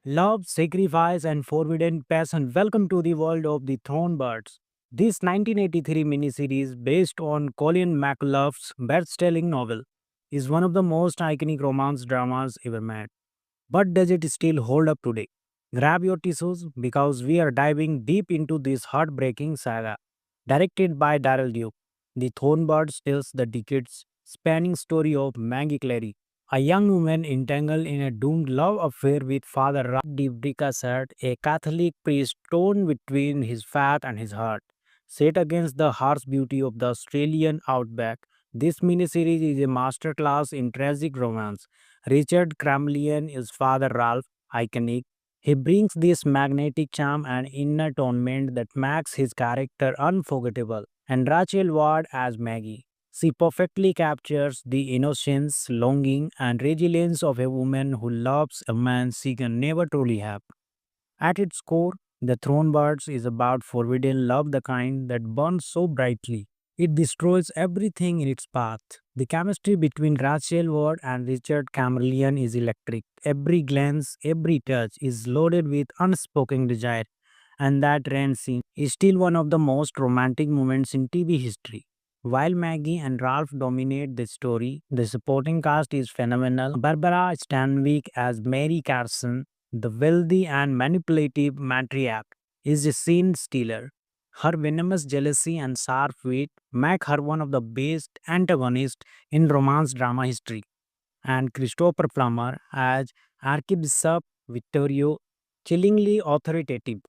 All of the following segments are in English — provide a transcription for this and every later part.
Love, sacrifice, and forbidden passion. Welcome to the world of the Thornbirds. This 1983 miniseries, based on Colin McLough's best-selling novel, is one of the most iconic romance dramas ever made. But does it still hold up today? Grab your tissues because we are diving deep into this heartbreaking saga. Directed by Daryl Duke, The Thornbirds tells the decades spanning story of Maggie Clary, a young woman entangled in a doomed love affair with Father Ralph de Bricassat, a Catholic priest torn between his faith and his heart. Set against the harsh beauty of the Australian outback, this miniseries is a masterclass in tragic romance. Richard Cramlian is Father Ralph, iconic. He brings this magnetic charm and inner atonement that makes his character unforgettable. And Rachel Ward as Maggie. She perfectly captures the innocence, longing, and resilience of a woman who loves a man she can never truly have. At its core, The Thronebirds is about forbidden love, the kind that burns so brightly. It destroys everything in its path. The chemistry between Rachel Ward and Richard Camerlian is electric. Every glance, every touch is loaded with unspoken desire, and that rain scene is still one of the most romantic moments in TV history. While Maggie and Ralph dominate the story, the supporting cast is phenomenal. Barbara Stanwyck as Mary Carson, the wealthy and manipulative matriarch, is a scene stealer. Her venomous jealousy and sharp wit make her one of the best antagonists in romance drama history. And Christopher Plummer as Archbishop Vittorio, chillingly authoritative.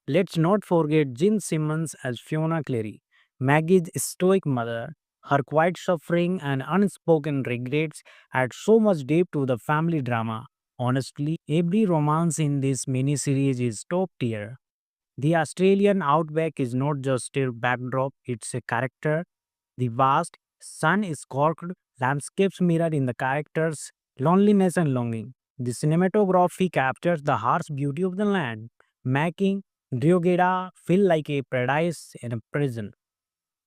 Let's not forget Jean Simmons as Fiona Clary, Maggie's stoic mother. Her quiet suffering and unspoken regrets add so much depth to the family drama. Honestly, every romance in this miniseries is top tier. The Australian outback is not just a backdrop, it's a character. The vast, sun-scorched landscapes mirror in the characters' loneliness and longing. The cinematography captures the harsh beauty of the land, making Drogheda feel like a paradise in a prison.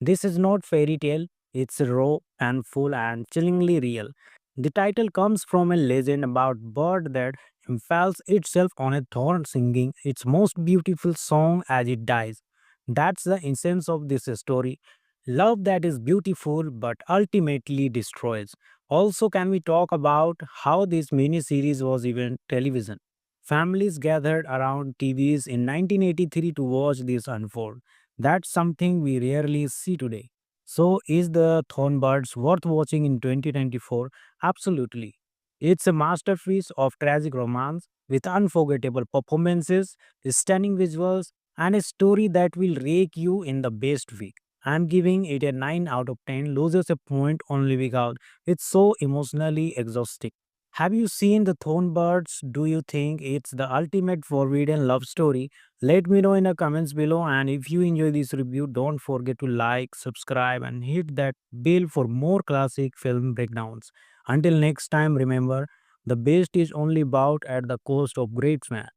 This is not fairy tale, it's raw and full and chillingly real. The title comes from a legend about bird that impales itself on a thorn singing its most beautiful song as it dies. That's the essence of this story. Love that is beautiful but ultimately destroys. Also, can we talk about how this mini series was even television? Families gathered around TVs in 1983 to watch this unfold. That's something we rarely see today. So, is the Thornbirds worth watching in 2024? Absolutely. It's a masterpiece of tragic romance with unforgettable performances, stunning visuals, and a story that will rake you in the best way. I'm giving it a 9 out of 10, loses a point only because it's so emotionally exhausting. Have you seen the Thornbirds? Do you think it's the ultimate forbidden love story? Let me know in the comments below, and if you enjoy this review, don't forget to like, subscribe, and hit that bell for more classic film breakdowns. Until next time, remember, the best is only bought at the cost of great man.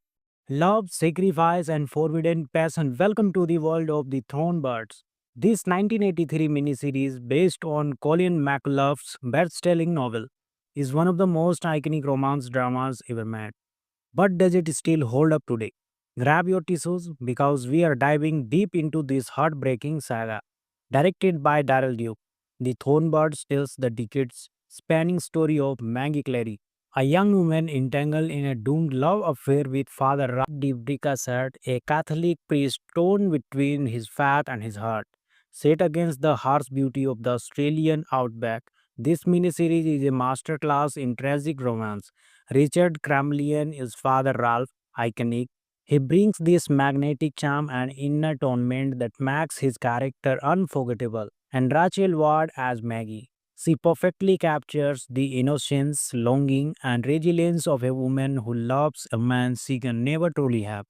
Love, sacrifice, and forbidden passion. Welcome to the world of the Thornbirds. This 1983 miniseries, based on Colin McLough's best-selling novel, is one of the most iconic romance dramas ever made. But does it still hold up today? Grab your tissues because we are diving deep into this heartbreaking saga. Directed by Daryl Duke, The Thornbirds tells the decades spanning story of Maggie Clary, a young woman entangled in a doomed love affair with Father Ralph de Bricassat, a Catholic priest torn between his faith and his heart. Set against the harsh beauty of the Australian outback, this miniseries is a masterclass in tragic romance. Richard Cramlian is Father Ralph, iconic. He brings this magnetic charm and inner atonement that makes his character unforgettable. And Rachel Ward as Maggie. She perfectly captures the innocence, longing, and resilience of a woman who loves a man she can never truly have.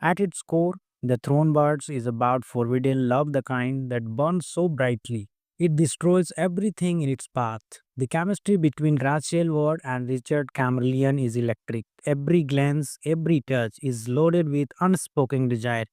At its core, The Thronebirds is about forbidden love, the kind that burns so brightly. It destroys everything in its path. The chemistry between Rachel Ward and Richard Camerlian is electric. Every glance, every touch is loaded with unspoken desire,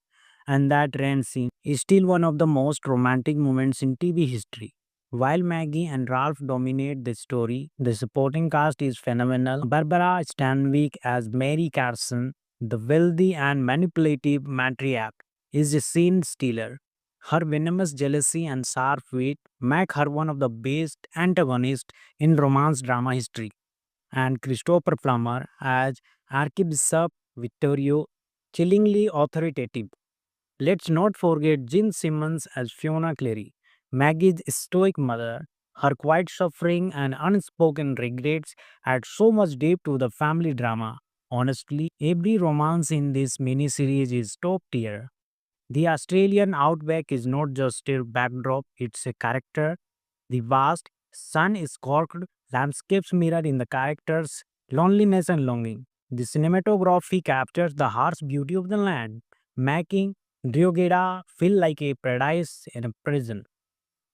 and that rain scene is still one of the most romantic moments in TV history. While Maggie and Ralph dominate the story, the supporting cast is phenomenal. Barbara Stanwyck as Mary Carson, the wealthy and manipulative matriarch, is a scene stealer. Her venomous jealousy and sharp wit make her one of the best antagonists in romance drama history. And Christopher Plummer as Archbishop Vittorio, chillingly authoritative. Let's not forget Jean Simmons as Fiona Clary, Maggie's stoic mother. Her quiet suffering and unspoken regrets add so much depth to the family drama. Honestly, every romance in this miniseries is top tier. The Australian outback is not just a backdrop, it's a character. The vast, sun-scorched landscapes mirror in the characters' loneliness and longing. The cinematography captures the harsh beauty of the land, making Drogheda feel like a paradise in a prison.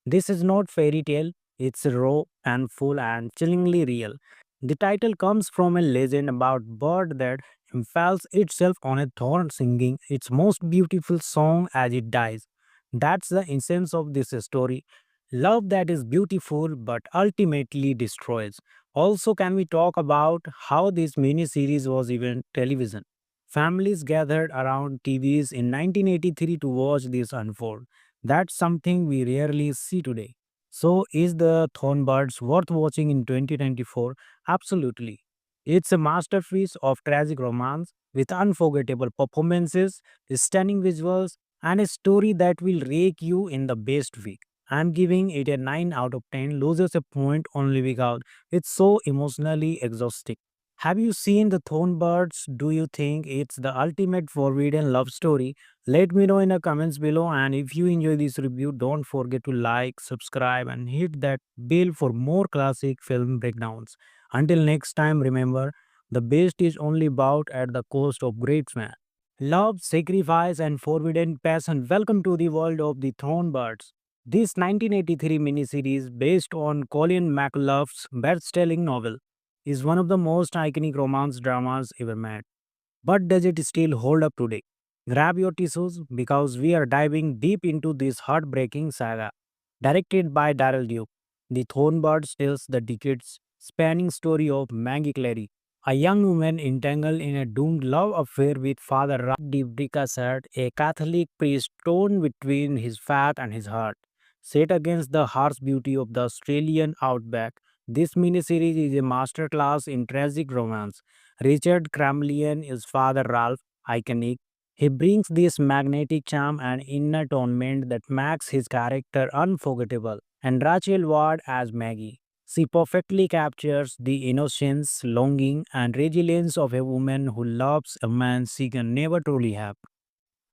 This is not fairy tale, it's raw and full and chillingly real. The title comes from a legend about bird that impales itself on a thorn singing its most beautiful song as it dies. That's the essence of this story. Love that is beautiful but ultimately destroys. Also, can we talk about how this mini-series was even television? Families gathered around TVs in 1983 to watch this unfold. That's something we rarely see today. So, is the Thornbirds worth watching in 2024? Absolutely. It's a masterpiece of tragic romance with unforgettable performances, stunning visuals, and a story that will rake you in the best way. I'm giving it a 9 out of 10, loses a point only because it's so emotionally exhausting. Have you seen the Thornbirds? Do you think it's the ultimate forbidden love story? Let me know in the comments below. And if you enjoy this review, don't forget to like, subscribe, and hit that bell for more classic film breakdowns. Until next time, remember the best is only bought at the cost of great man. Love, sacrifice, and forbidden passion. Welcome to the world of the Thornbirds. This 1983 miniseries, based on Colin McLough's best-selling novel, is one of the most iconic romance dramas ever made. But does it still hold up today? Grab your tissues because we are diving deep into this heartbreaking saga. Directed by Daryl Duke, The Thornbirds tells the decades spanning story of Maggie Clary, a young woman entangled in a doomed love affair with Father Ralph de Bricassard, a Catholic priest torn between his faith and his heart. Set against the harsh beauty of the Australian outback, this miniseries is a masterclass in tragic romance. Richard Cramlian is Father Ralph, iconic. He brings this magnetic charm and inner atonement that makes his character unforgettable. And Rachel Ward as Maggie. She perfectly captures the innocence, longing, and resilience of a woman who loves a man she can never truly have.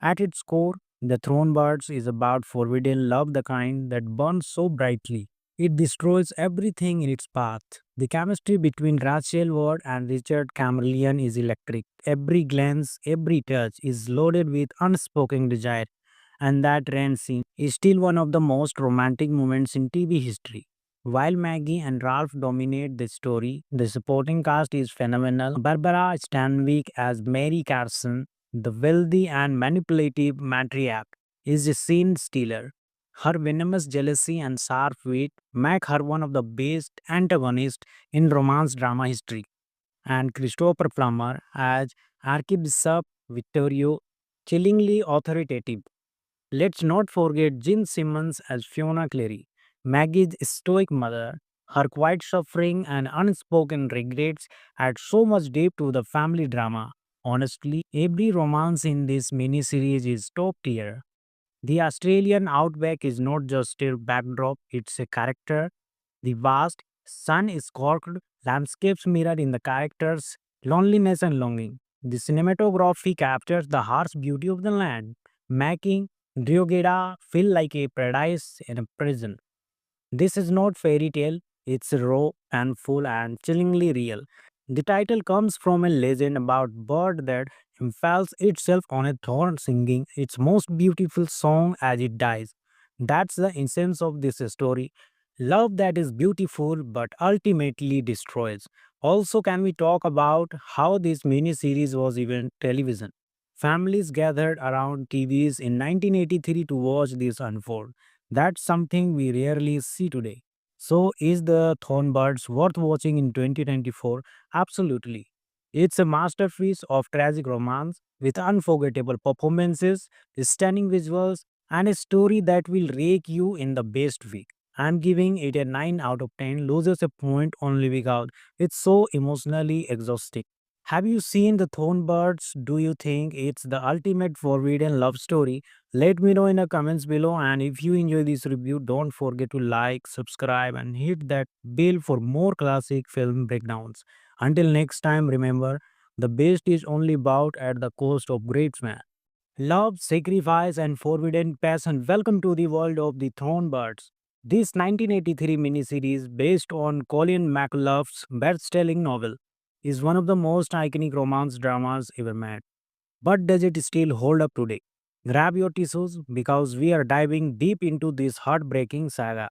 At its core, the Thronebirds is about forbidden love, the kind that burns so brightly. It destroys everything in its path. The chemistry between Rachel Ward and Richard Camerlian is electric. Every glance, every touch is loaded with unspoken desire, and that rain scene is still one of the most romantic moments in TV history. While Maggie and Ralph dominate the story, the supporting cast is phenomenal. Barbara Stanwyck as Mary Carson, the wealthy and manipulative matriarch, is a scene stealer. Her venomous jealousy and sharp wit make her one of the best antagonists in romance drama history. And Christopher Plummer as Archbishop Vittorio, chillingly authoritative. Let's not forget Jean Simmons as Fiona Clary, Maggie's stoic mother. Her quiet suffering and unspoken regrets add so much depth to the family drama. Honestly, every romance in this miniseries is top tier. The Australian outback is not just a backdrop, it's a character. The vast, sun-scorched landscapes mirror in the characters' loneliness and longing. The cinematography captures the harsh beauty of the land, making Drogheda feel like a paradise in a prison. This is not fairy tale, it's raw and full and chillingly real. The title comes from a legend about bird that impales itself on a thorn singing its most beautiful song as it dies. That's the essence of this story. Love that is beautiful but ultimately destroys. Also, can we talk about how this mini-series was even television? Families gathered around TVs in 1983 to watch this unfold. That's something we rarely see today. So, is the Thornbirds worth watching in 2024? Absolutely. It's a masterpiece of tragic romance with unforgettable performances, stunning visuals, and a story that will rake you in the best way. I'm giving it a 9 out of 10, loses a point only because it's so emotionally exhausting. Have you seen the Thornbirds? Do you think it's the ultimate forbidden love story? Let me know in the comments below, and if you enjoy this review, don't forget to like, subscribe and hit that bell for more classic film breakdowns. Until next time, remember, the best is only bought at the cost of great man. Love, sacrifice, and forbidden passion. Welcome to the world of the Thornbirds. This 1983 miniseries, based on Colin McLough's best-selling novel, is one of the most iconic romance dramas ever made. But does it still hold up today? Grab your tissues because we are diving deep into this heartbreaking saga.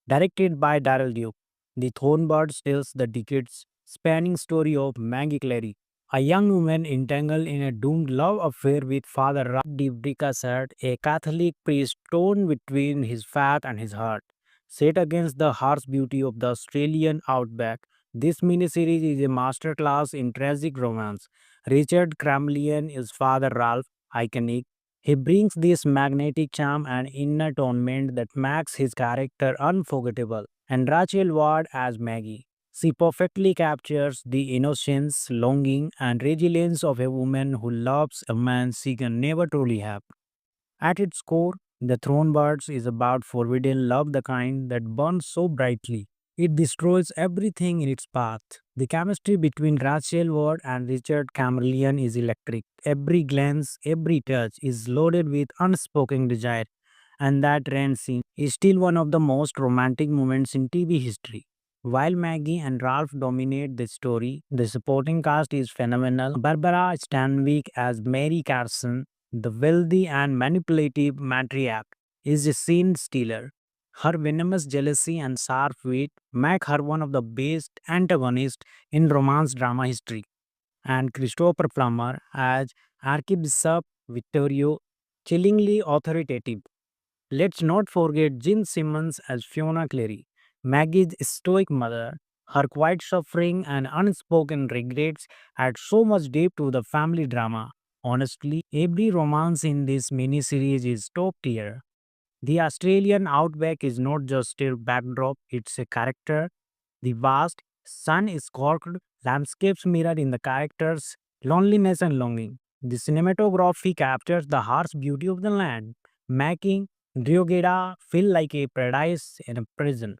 Directed by Daryl Duke, The Thornbirds tells the decades spanning story of Maggie Clary, a young woman entangled in a doomed love affair with Father Ralph de Bricassat, a Catholic priest torn between his faith and his heart. Set against the harsh beauty of the Australian outback, this miniseries is a masterclass in tragic romance. Richard Cramlian is Father Ralph, iconic. He brings this magnetic charm and inner torment that makes his character unforgettable. And Rachel Ward as Maggie. She perfectly captures the innocence, longing, and resilience of a woman who loves a man she can never truly have. At its core, The Thronebirds is about forbidden love, the kind that burns so brightly. It destroys everything in its path. The chemistry between Rachel Ward and Richard Camerlian is electric. Every glance, every touch is loaded with unspoken desire, and that rain scene is still one of the most romantic moments in TV history. While Maggie and Ralph dominate the story, the supporting cast is phenomenal. Barbara Stanwyck as Mary Carson, the wealthy and manipulative matriarch, is a scene stealer. Her venomous jealousy and sharp wit make her one of the best antagonists in romance drama history. And Christopher Plummer as Archbishop Vittorio, chillingly authoritative. Let's not forget Jean Simmons as Fiona Clary, Maggie's stoic mother. Her quiet suffering and unspoken regrets add so much depth to the family drama. Honestly, every romance in this miniseries is top tier. The Australian outback is not just a backdrop, it's a character. The vast, sun-scorched landscapes mirror in the characters' loneliness and longing. The cinematography captures the harsh beauty of the land, making Diogeda feel like a paradise in a prison.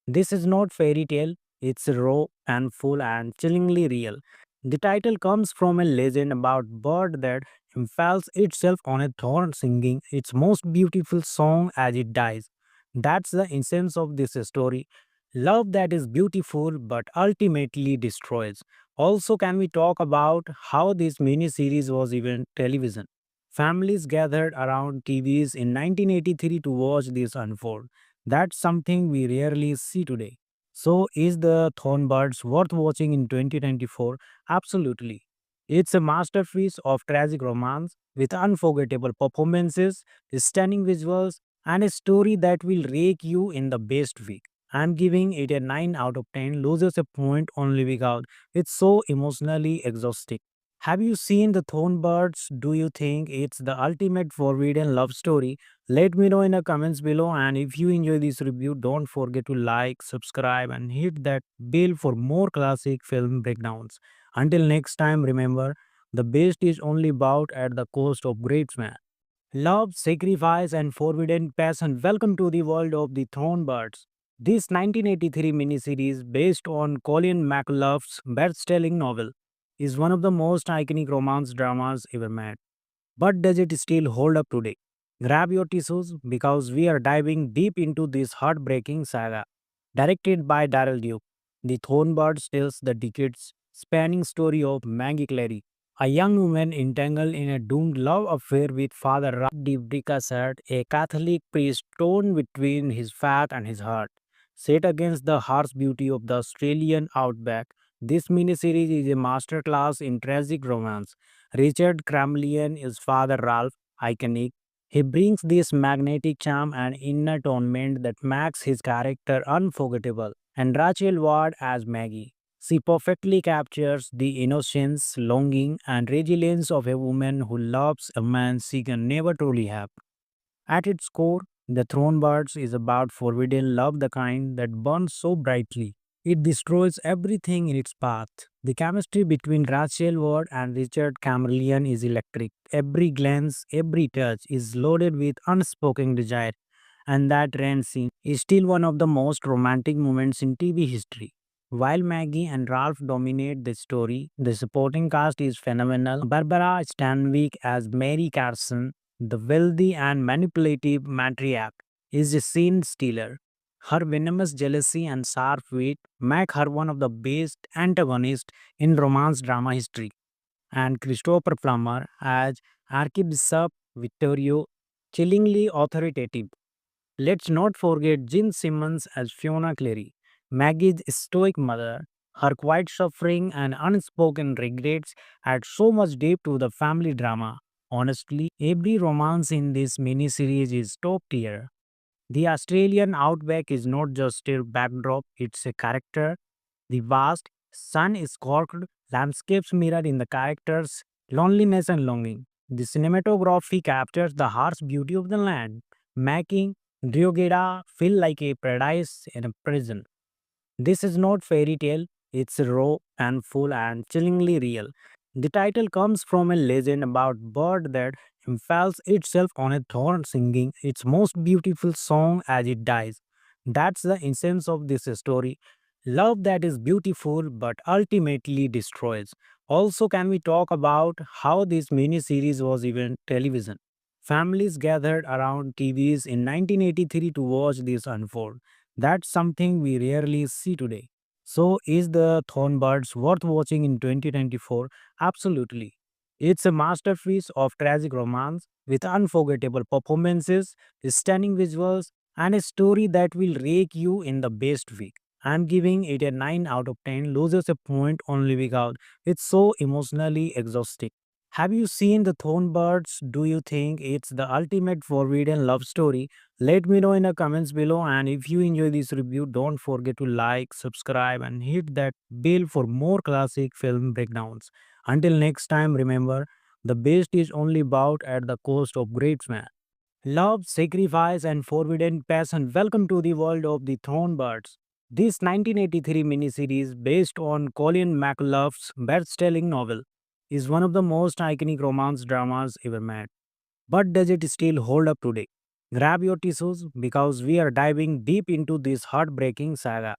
This is not fairy tale, it's raw and full and chillingly real. The title comes from a legend about bird that impales itself on a thorn singing its most beautiful song as it dies. That's the essence of this story. Love that is beautiful but ultimately destroys. Also, can we talk about how this mini-series was even television? Families gathered around TVs in 1983 to watch this unfold. That's something we rarely see today. So, is the Thornbirds worth watching in 2024? Absolutely. It's a masterpiece of tragic romance with unforgettable performances, stunning visuals, and a story that will rake you in the best way. I'm giving it a 9 out of 10, loses a point only because it's so emotionally exhausting. Have you seen the Thornbirds? Do you think it's the ultimate forbidden love story? Let me know in the comments below, and if you enjoy this review, don't forget to like, subscribe and hit that bell for more classic film breakdowns. Until next time, remember, the best is only bought at the cost of great man. Love, sacrifice, and forbidden passion. Welcome to the world of the Thornbirds. This 1983 miniseries, based on Colin McLough's best-selling novel, is one of the most iconic romance dramas ever made. But does it still hold up today? Grab your tissues because we are diving deep into this heartbreaking saga. Directed by Daryl Duke, The Thornbirds tells the decades spanning story of Maggie Clary, a young woman entangled in a doomed love affair with Father Ralph de Bricassat, a Catholic priest torn between his faith and his heart. Set against the harsh beauty of the Australian outback, this miniseries is a masterclass in tragic romance. Richard Cramlian is Father Ralph, iconic. He brings this magnetic charm and inner atonement that makes his character unforgettable. And Rachel Ward as Maggie. She perfectly captures the innocence, longing, and resilience of a woman who loves a man she can never truly have. At its core, the Thronebirds is about forbidden love, the kind that burns so brightly. It destroys everything in its path. The chemistry between Rachel Ward and Richard Camerlian is electric. Every glance, every touch is loaded with unspoken desire, and that rain scene is still one of the most romantic moments in TV history. While Maggie and Ralph dominate the story, the supporting cast is phenomenal. Barbara Stanwyck as Mary Carson, the wealthy and manipulative matriarch, is a scene stealer. Her venomous jealousy and sharp wit make her one of the best antagonists in romance drama history. And Christopher Plummer as Archbishop Vittorio, chillingly authoritative. Let's not forget Jean Simmons as Fiona Clary, Maggie's stoic mother. Her quiet suffering and unspoken regrets add so much depth to the family drama. Honestly, every romance in this miniseries is top tier. The Australian outback is not just a backdrop, it's a character. The vast, sun scorched landscapes mirror in the characters' loneliness and longing. The cinematography captures the harsh beauty of the land, making Ryogeda feel like a paradise in a prison. This is not fairy tale, it's raw and full and chillingly real. The title comes from a legend about bird that impales itself on a thorn singing its most beautiful song as it dies. That's the essence of this story. Love that is beautiful but ultimately destroys. Also, can we talk about how this mini series was even television? Families gathered around TVs in 1983 to watch this unfold. That's something we rarely see today. So, is the Thornbirds worth watching in 2024? Absolutely. It's a masterpiece of tragic romance with unforgettable performances, stunning visuals, and a story that will rake you in the best way. I'm giving it a 9 out of 10, loses a point only because it's so emotionally exhausting. Have you seen the Thornbirds? Do you think it's the ultimate forbidden love story? Let me know in the comments below, and if you enjoy this review, don't forget to like, subscribe and hit that bell for more classic film breakdowns. Until next time, remember, the best is only bought at the cost of great man. Love, sacrifice, and forbidden passion. Welcome to the world of the Thornbirds. This 1983 miniseries, based on Colin McLough's best-selling novel, is one of the most iconic romance dramas ever made. But does it still hold up today? Grab your tissues because we are diving deep into this heartbreaking saga.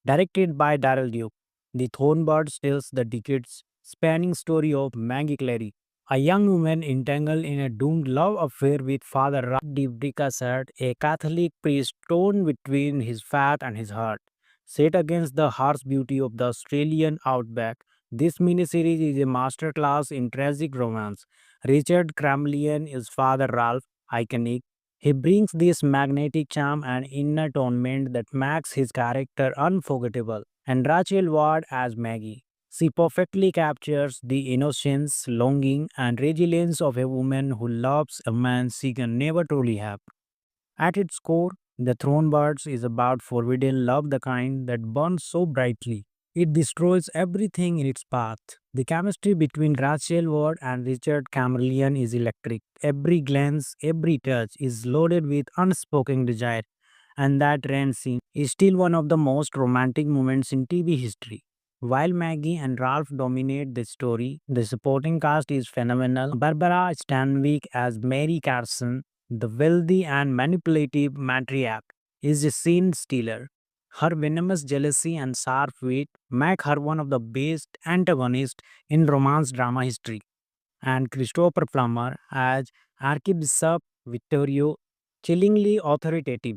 Directed by Daryl Duke, The Thornbirds tells the decades spanning story of Maggie Clary, a young woman entangled in a doomed love affair with Father Ralph de Bricassard, a Catholic priest torn between his faith and his heart. Set against the harsh beauty of the Australian outback, this miniseries is a masterclass in tragic romance. Richard Cramlian is Father Ralph, iconic. He brings this magnetic charm and inner atonement that makes his character unforgettable. And Rachel Ward as Maggie. She perfectly captures the innocence, longing, and resilience of a woman who loves a man she can never truly have. At its core, the Thronebirds is about forbidden love, the kind that burns so brightly. It destroys everything in its path. The chemistry between Rachel Ward and Richard Camerlian is electric. Every glance, every touch is loaded with unspoken desire, and that rain scene is still one of the most romantic moments in TV history. While Maggie and Ralph dominate the story, the supporting cast is phenomenal. Barbara Stanwyck as Mary Carson, the wealthy and manipulative matriarch, is a scene stealer. Her venomous jealousy and sharp wit make her one of the best antagonists in romance drama history. And Christopher Plummer as Archbishop Vittorio, chillingly authoritative.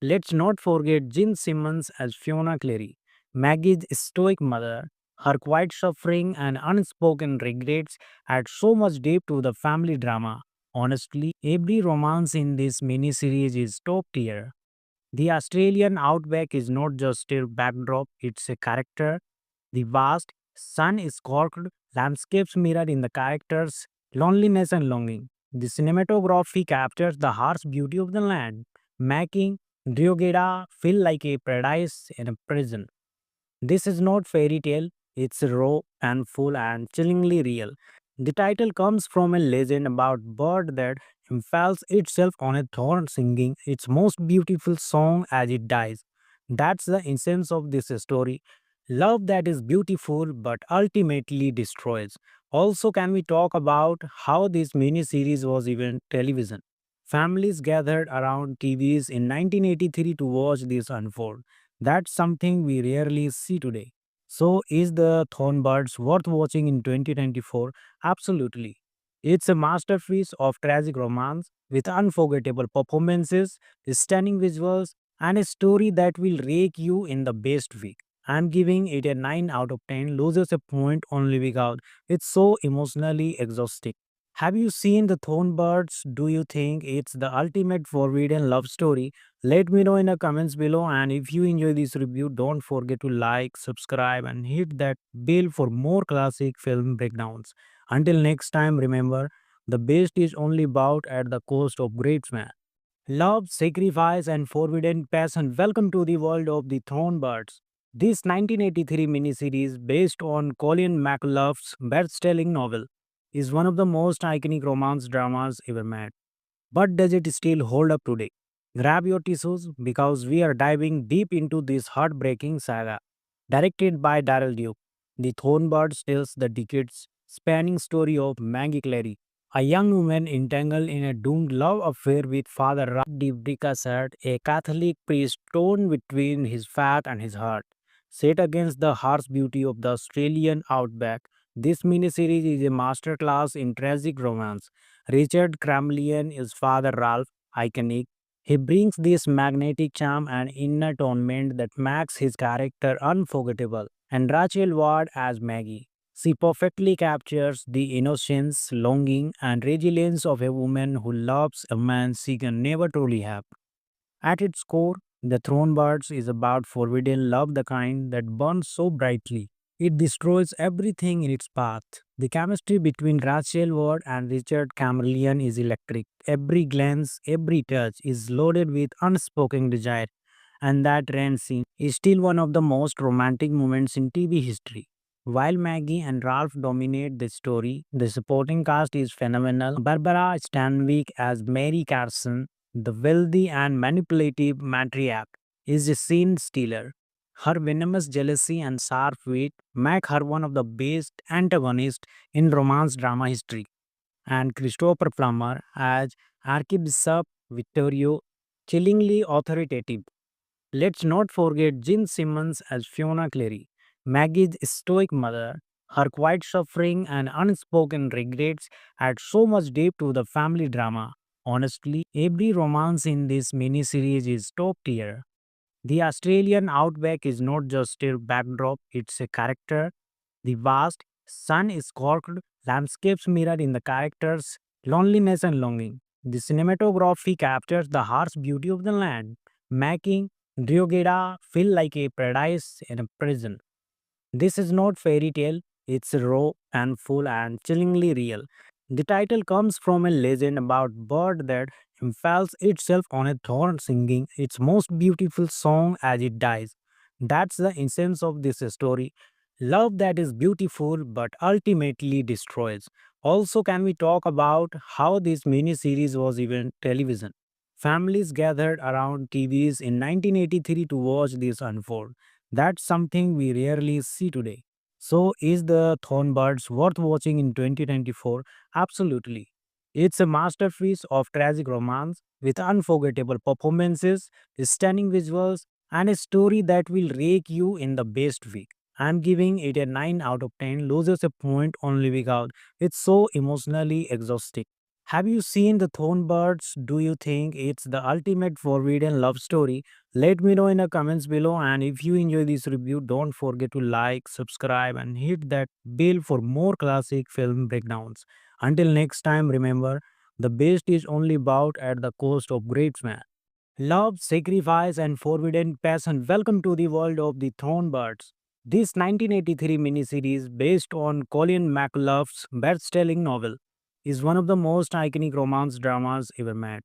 Let's not forget Jean Simmons as Fiona Clary, Maggie's stoic mother. Her quiet suffering and unspoken regrets add so much depth to the family drama. Honestly, every romance in this miniseries is top tier. The Australian outback is not just a backdrop, it's a character. The vast, sun scorched landscapes mirror in the characters' loneliness and longing. The cinematography captures the harsh beauty of the land, making Drogheda feel like a paradise in a prison. This is not fairy tale, it's raw and full and chillingly real. The title comes from a legend about bird that impales itself on a thorn singing its most beautiful song as it dies. That's the essence of this story. Love that is beautiful but ultimately destroys. Also, can we talk about how this mini series was even television? Families gathered around TVs in 1983 to watch this unfold. That's something we rarely see today. So, is the Thornbirds worth watching in 2024? Absolutely. It's a masterpiece of tragic romance with unforgettable performances, stunning visuals, and a story that will rake you in the best way. I'm giving it a 9 out of 10, loses a point only because it's so emotionally exhausting. Have you seen the Thornbirds? Do you think it's the ultimate forbidden love story? Let me know in the comments below, and if you enjoy this review, don't forget to like, subscribe and hit that bell for more classic film breakdowns. Until next time, remember, the best is only bought at the cost of great man. Love, sacrifice, and forbidden passion. Welcome to the world of the Thornbirds. This 1983 miniseries, based on Colin McLough's best-selling novel, is one of the most iconic romance dramas ever made. But does it still hold up today? Grab your tissues because we are diving deep into this heartbreaking saga. Directed by Daryl Duke, The Thornbirds tells the decades spanning story of Maggie Clary, a young woman entangled in a doomed love affair with Father Ralph de Bricassard, a Catholic priest torn between his faith and his heart. Set against the harsh beauty of the Australian outback, this miniseries is a masterclass in tragic romance. Richard Cramlian is Father Ralph, iconic. He brings this magnetic charm and inner torment that makes his character unforgettable. And Rachel Ward as Maggie. She perfectly captures the innocence, longing, and resilience of a woman who loves a man she can never truly have. At its core, the Thronebirds is about forbidden love, the kind that burns so brightly. It destroys everything in its path. The chemistry between Rachel Ward and Richard Camerlian is electric. Every glance, every touch is loaded with unspoken desire, and that rain scene is still one of the most romantic moments in TV history. While Maggie and Ralph dominate the story, the supporting cast is phenomenal. Barbara Stanwyck as Mary Carson, the wealthy and manipulative matriarch, is a scene stealer. Her venomous jealousy and sharp wit make her one of the best antagonists in romance drama history. And Christopher Plummer as Archbishop Vittorio, chillingly authoritative. Let's not forget Jean Simmons as Fiona Clary, Maggie's stoic mother. Her quiet suffering and unspoken regrets add so much depth to the family drama. Honestly, every romance in this miniseries is top tier. The Australian outback is not just a backdrop, it's a character. The vast, sun-scorched landscapes mirror in the characters' loneliness and longing. The cinematography captures the harsh beauty of the land, making Drogheda feel like a paradise in a prison. This is not fairy tale, it's raw and full and chillingly real. The title comes from a legend about bird that impales itself on a thorn singing its most beautiful song as it dies. That's the essence of this story. Love that is beautiful but ultimately destroys. Also, can we talk about how this mini series was even television? Families gathered around TVs in 1983 to watch this unfold. That's something we rarely see today. So, is the Thornbirds worth watching in 2024? Absolutely. It's a masterpiece of tragic romance with unforgettable performances, stunning visuals, and a story that will rake you in the best way. I'm giving it a 9 out of 10, loses a point only because it's so emotionally exhausting. Have you seen the Thornbirds? Do you think it's the ultimate forbidden love story? Let me know in the comments below, and if you enjoy this review, don't forget to like, subscribe and hit that bell for more classic film breakdowns. Until next time, remember, the best is only bought at the cost of great man. Love, sacrifice, and forbidden passion. Welcome to the world of the Thornbirds. This 1983 miniseries, based on Colin McLough's best-selling novel, is one of the most iconic romance dramas ever made.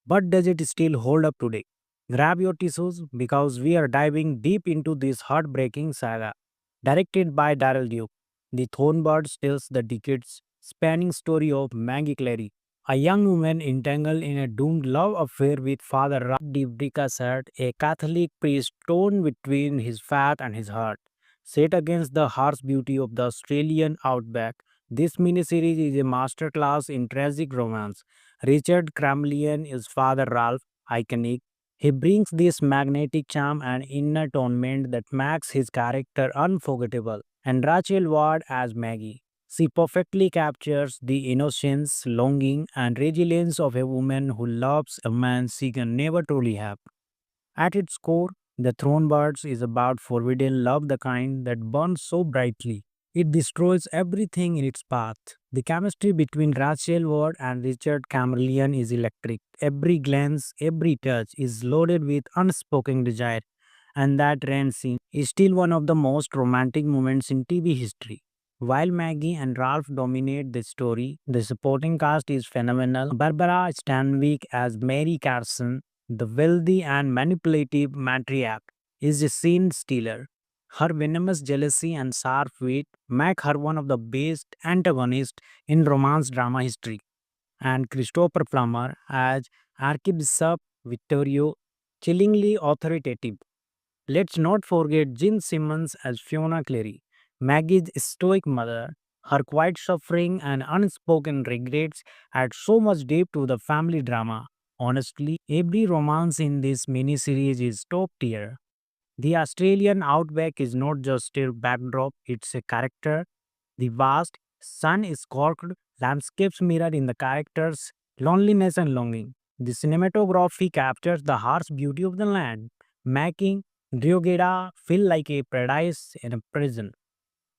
But does it still hold up today? Grab your tissues because we are diving deep into this heartbreaking saga. Directed by Daryl Duke, The Thornbirds tells the decades spanning story of Maggie Clary, a young woman entangled in a doomed love affair with Father Ralph de Bricassat, a Catholic priest torn between his faith and his heart. Set against the harsh beauty of the Australian outback, this miniseries is a masterclass in tragic romance. Richard Cramlian is Father Ralph, iconic. He brings this magnetic charm and inner torment that makes his character unforgettable. And Rachel Ward as Maggie. She perfectly captures the innocence, longing, and resilience of a woman who loves a man she can never truly have. At its core, The Thronebirds is about forbidden love, the kind that burns so brightly. It destroys everything in its path. The chemistry between Rachel Ward and Richard Camerlian is electric. Every glance, every touch is loaded with unspoken desire, and that rain scene is still one of the most romantic moments in TV history. While Maggie and Ralph dominate the story, the supporting cast is phenomenal. Barbara Stanwyck as Mary Carson, the wealthy and manipulative matriarch, is a scene stealer. Her venomous jealousy and sharp wit make her one of the best antagonists in romance drama history. And Christopher Plummer as Archbishop Vittorio, chillingly authoritative. Let's not forget Jean Simmons as Fiona Clary, Maggie's stoic mother. Her quiet suffering and unspoken regrets add so much depth to the family drama. Honestly, every romance in this miniseries is top tier. The Australian outback is not just a backdrop, it's a character. The vast, sun scorched landscapes mirror in the characters' loneliness and longing. The cinematography captures the harsh beauty of the land, making Drogheda feel like a paradise in a prison.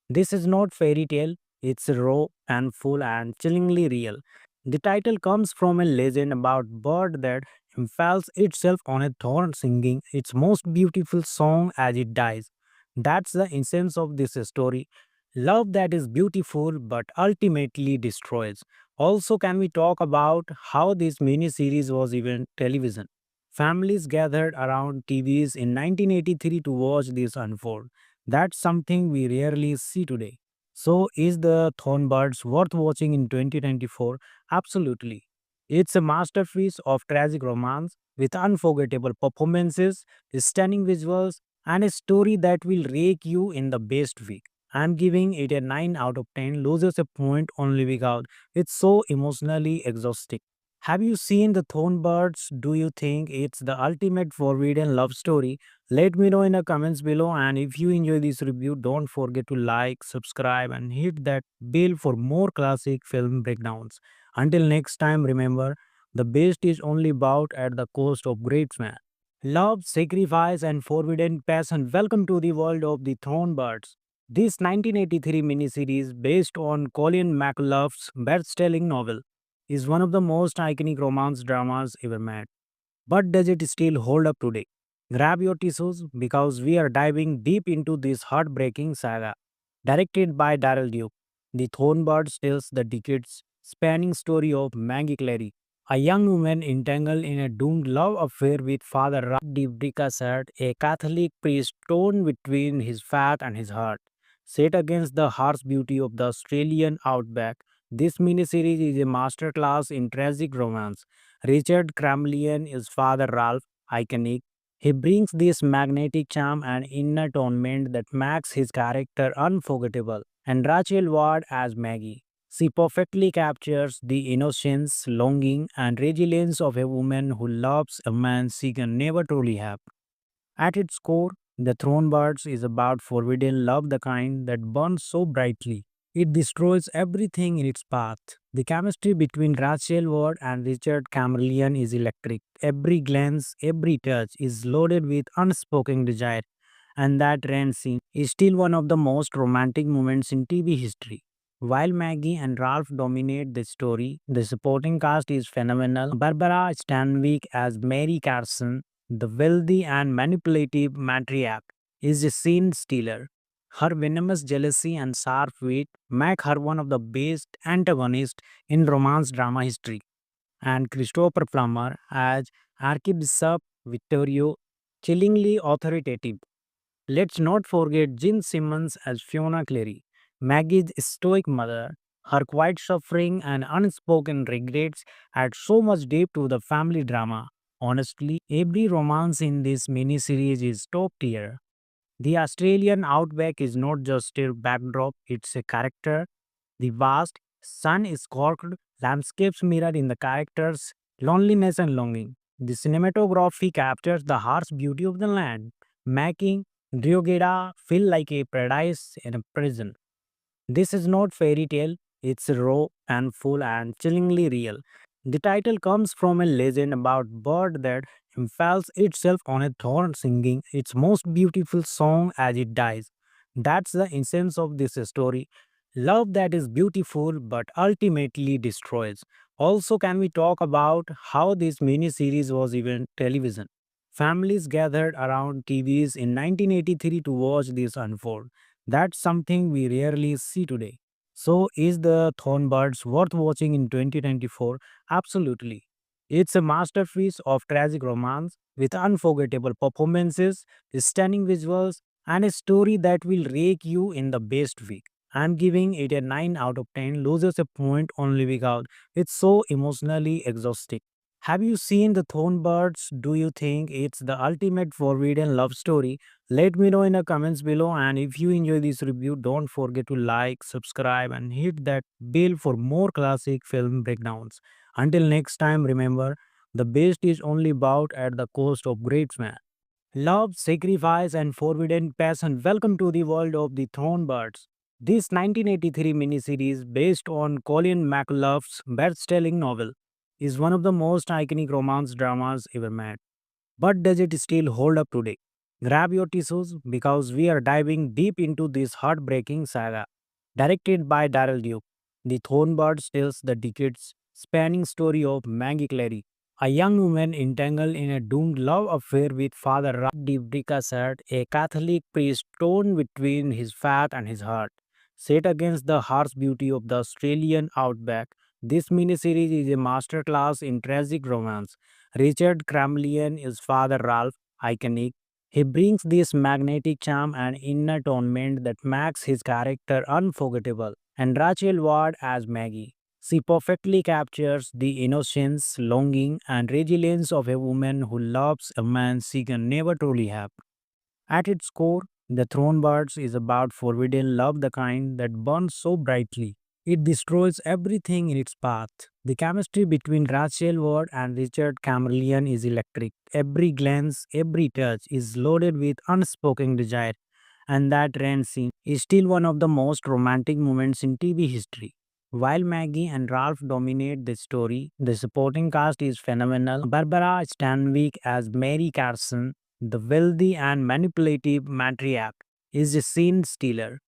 This is not fairy tale, it's raw and full and chillingly real. The title comes from a legend about bird that impales itself on a thorn singing its most beautiful song as it dies. That's the essence of this story. Love that is beautiful but ultimately destroys. Also, can we talk about how this mini series was even television? Families gathered around TVs in 1983 to watch this unfold. That's something we rarely see today. So, is the Thornbirds worth watching in 2024? Absolutely. It's a masterpiece of tragic romance with unforgettable performances, stunning visuals, and a story that will rake you in the best way. I'm giving it a 9 out of 10, loses a point only because it's so emotionally exhausting. Have you seen the Thornbirds? Do you think it's the ultimate forbidden love story? Let me know in the comments below, and if you enjoy this review, don't forget to like, subscribe, and hit that bell for more classic film breakdowns. Until next time, remember, the best is only bought at the cost of great man. Love, sacrifice, and forbidden passion. Welcome to the world of the Thornbirds. This 1983 miniseries, based on Colin McLough's best-selling novel, is one of the most iconic romance dramas ever made. But does it still hold up today? Grab your tissues because we are diving deep into this heartbreaking saga. Directed by Daryl Duke, The Thornbirds tells the decades spanning story of Maggie Clary, a young woman entangled in a doomed love affair with Father Ralph de Bricassat, a Catholic priest torn between his faith and his heart. Set against the harsh beauty of the Australian outback, this miniseries is a masterclass in tragic romance. Richard Cramlian is Father Ralph, iconic. He brings this magnetic charm and inner torment that makes his character unforgettable. And Rachel Ward as Maggie. She perfectly captures the innocence, longing, and resilience of a woman who loves a man she can never truly have. At its core, The Thronebirds is about forbidden love, the kind that burns so brightly. It destroys everything in its path. The chemistry between Rachel Ward and Richard Camerlian is electric. Every glance, every touch is loaded with unspoken desire, and that rain scene is still one of the most romantic moments in TV history. While Maggie and Ralph dominate the story, the supporting cast is phenomenal. Barbara Stanwyck as Mary Carson, the wealthy and manipulative matriarch, is a scene stealer. Her venomous jealousy and sharp wit make her one of the best antagonists in romance drama history. And Christopher Plummer as Archbishop Vittorio, chillingly authoritative. Let's not forget Jean Simmons as Fiona Clary, Maggie's stoic mother. Her quiet suffering and unspoken regrets add so much depth to the family drama. Honestly, every romance in this miniseries is top tier. The Australian outback is not just a backdrop, it's a character. The vast, sun-scorched landscapes mirror in the characters' loneliness and longing. The cinematography captures the harsh beauty of the land, making Drogheda feel like a paradise in a prison. This is not fairy tale, it's raw and full and chillingly real. The title comes from a legend about bird that impales itself on a thorn singing its most beautiful song as it dies. That's the essence of this story. Love that is beautiful but ultimately destroys. Also, can we talk about how this miniseries was even television? Families gathered around TVs in 1983 to watch this unfold. That's something we rarely see today. So, is the Thornbirds worth watching in 2024? Absolutely. It's a masterpiece of tragic romance with unforgettable performances, stunning visuals, and a story that will rake you in the best way. I'm giving it a 9 out of 10, loses a point only because it's so emotionally exhausting. Have you seen the Thornbirds? Do you think it's the ultimate forbidden love story? Let me know in the comments below. And if you enjoy this review, don't forget to like, subscribe, and hit that bell for more classic film breakdowns. Until next time, remember the best is only bought at the cost of great man. Love, sacrifice, and forbidden passion. Welcome to the world of the Thornbirds. This 1983 miniseries, based on Colin McLough's best-selling novel, is one of the most iconic romance dramas ever made. But does it still hold up today? Grab your tissues because we are diving deep into this heartbreaking saga. Directed by Daryl Duke, The Thornbirds tells the decades spanning story of Maggie Clary, a young woman entangled in a doomed love affair with Father Ralph de Bricassat, a Catholic priest torn between his faith and his heart. Set against the harsh beauty of the Australian outback, this miniseries is a masterclass in tragic romance. Richard Cramlian is Father Ralph, iconic. He brings this magnetic charm and inner atonement that makes his character unforgettable. And Rachel Ward as Maggie. She perfectly captures the innocence, longing, and resilience of a woman who loves a man she can never truly have. At its core, The Thronebirds is about forbidden love, the kind that burns so brightly. It destroys everything in its path. The chemistry between Rachel Ward and Richard Camerlian is electric. Every glance, every touch is loaded with unspoken desire, and that rain scene is still one of the most romantic moments in TV history. While Maggie and Ralph dominate the story, the supporting cast is phenomenal. Barbara Stanwyck as Mary Carson, the wealthy and manipulative matriarch, is a scene stealer.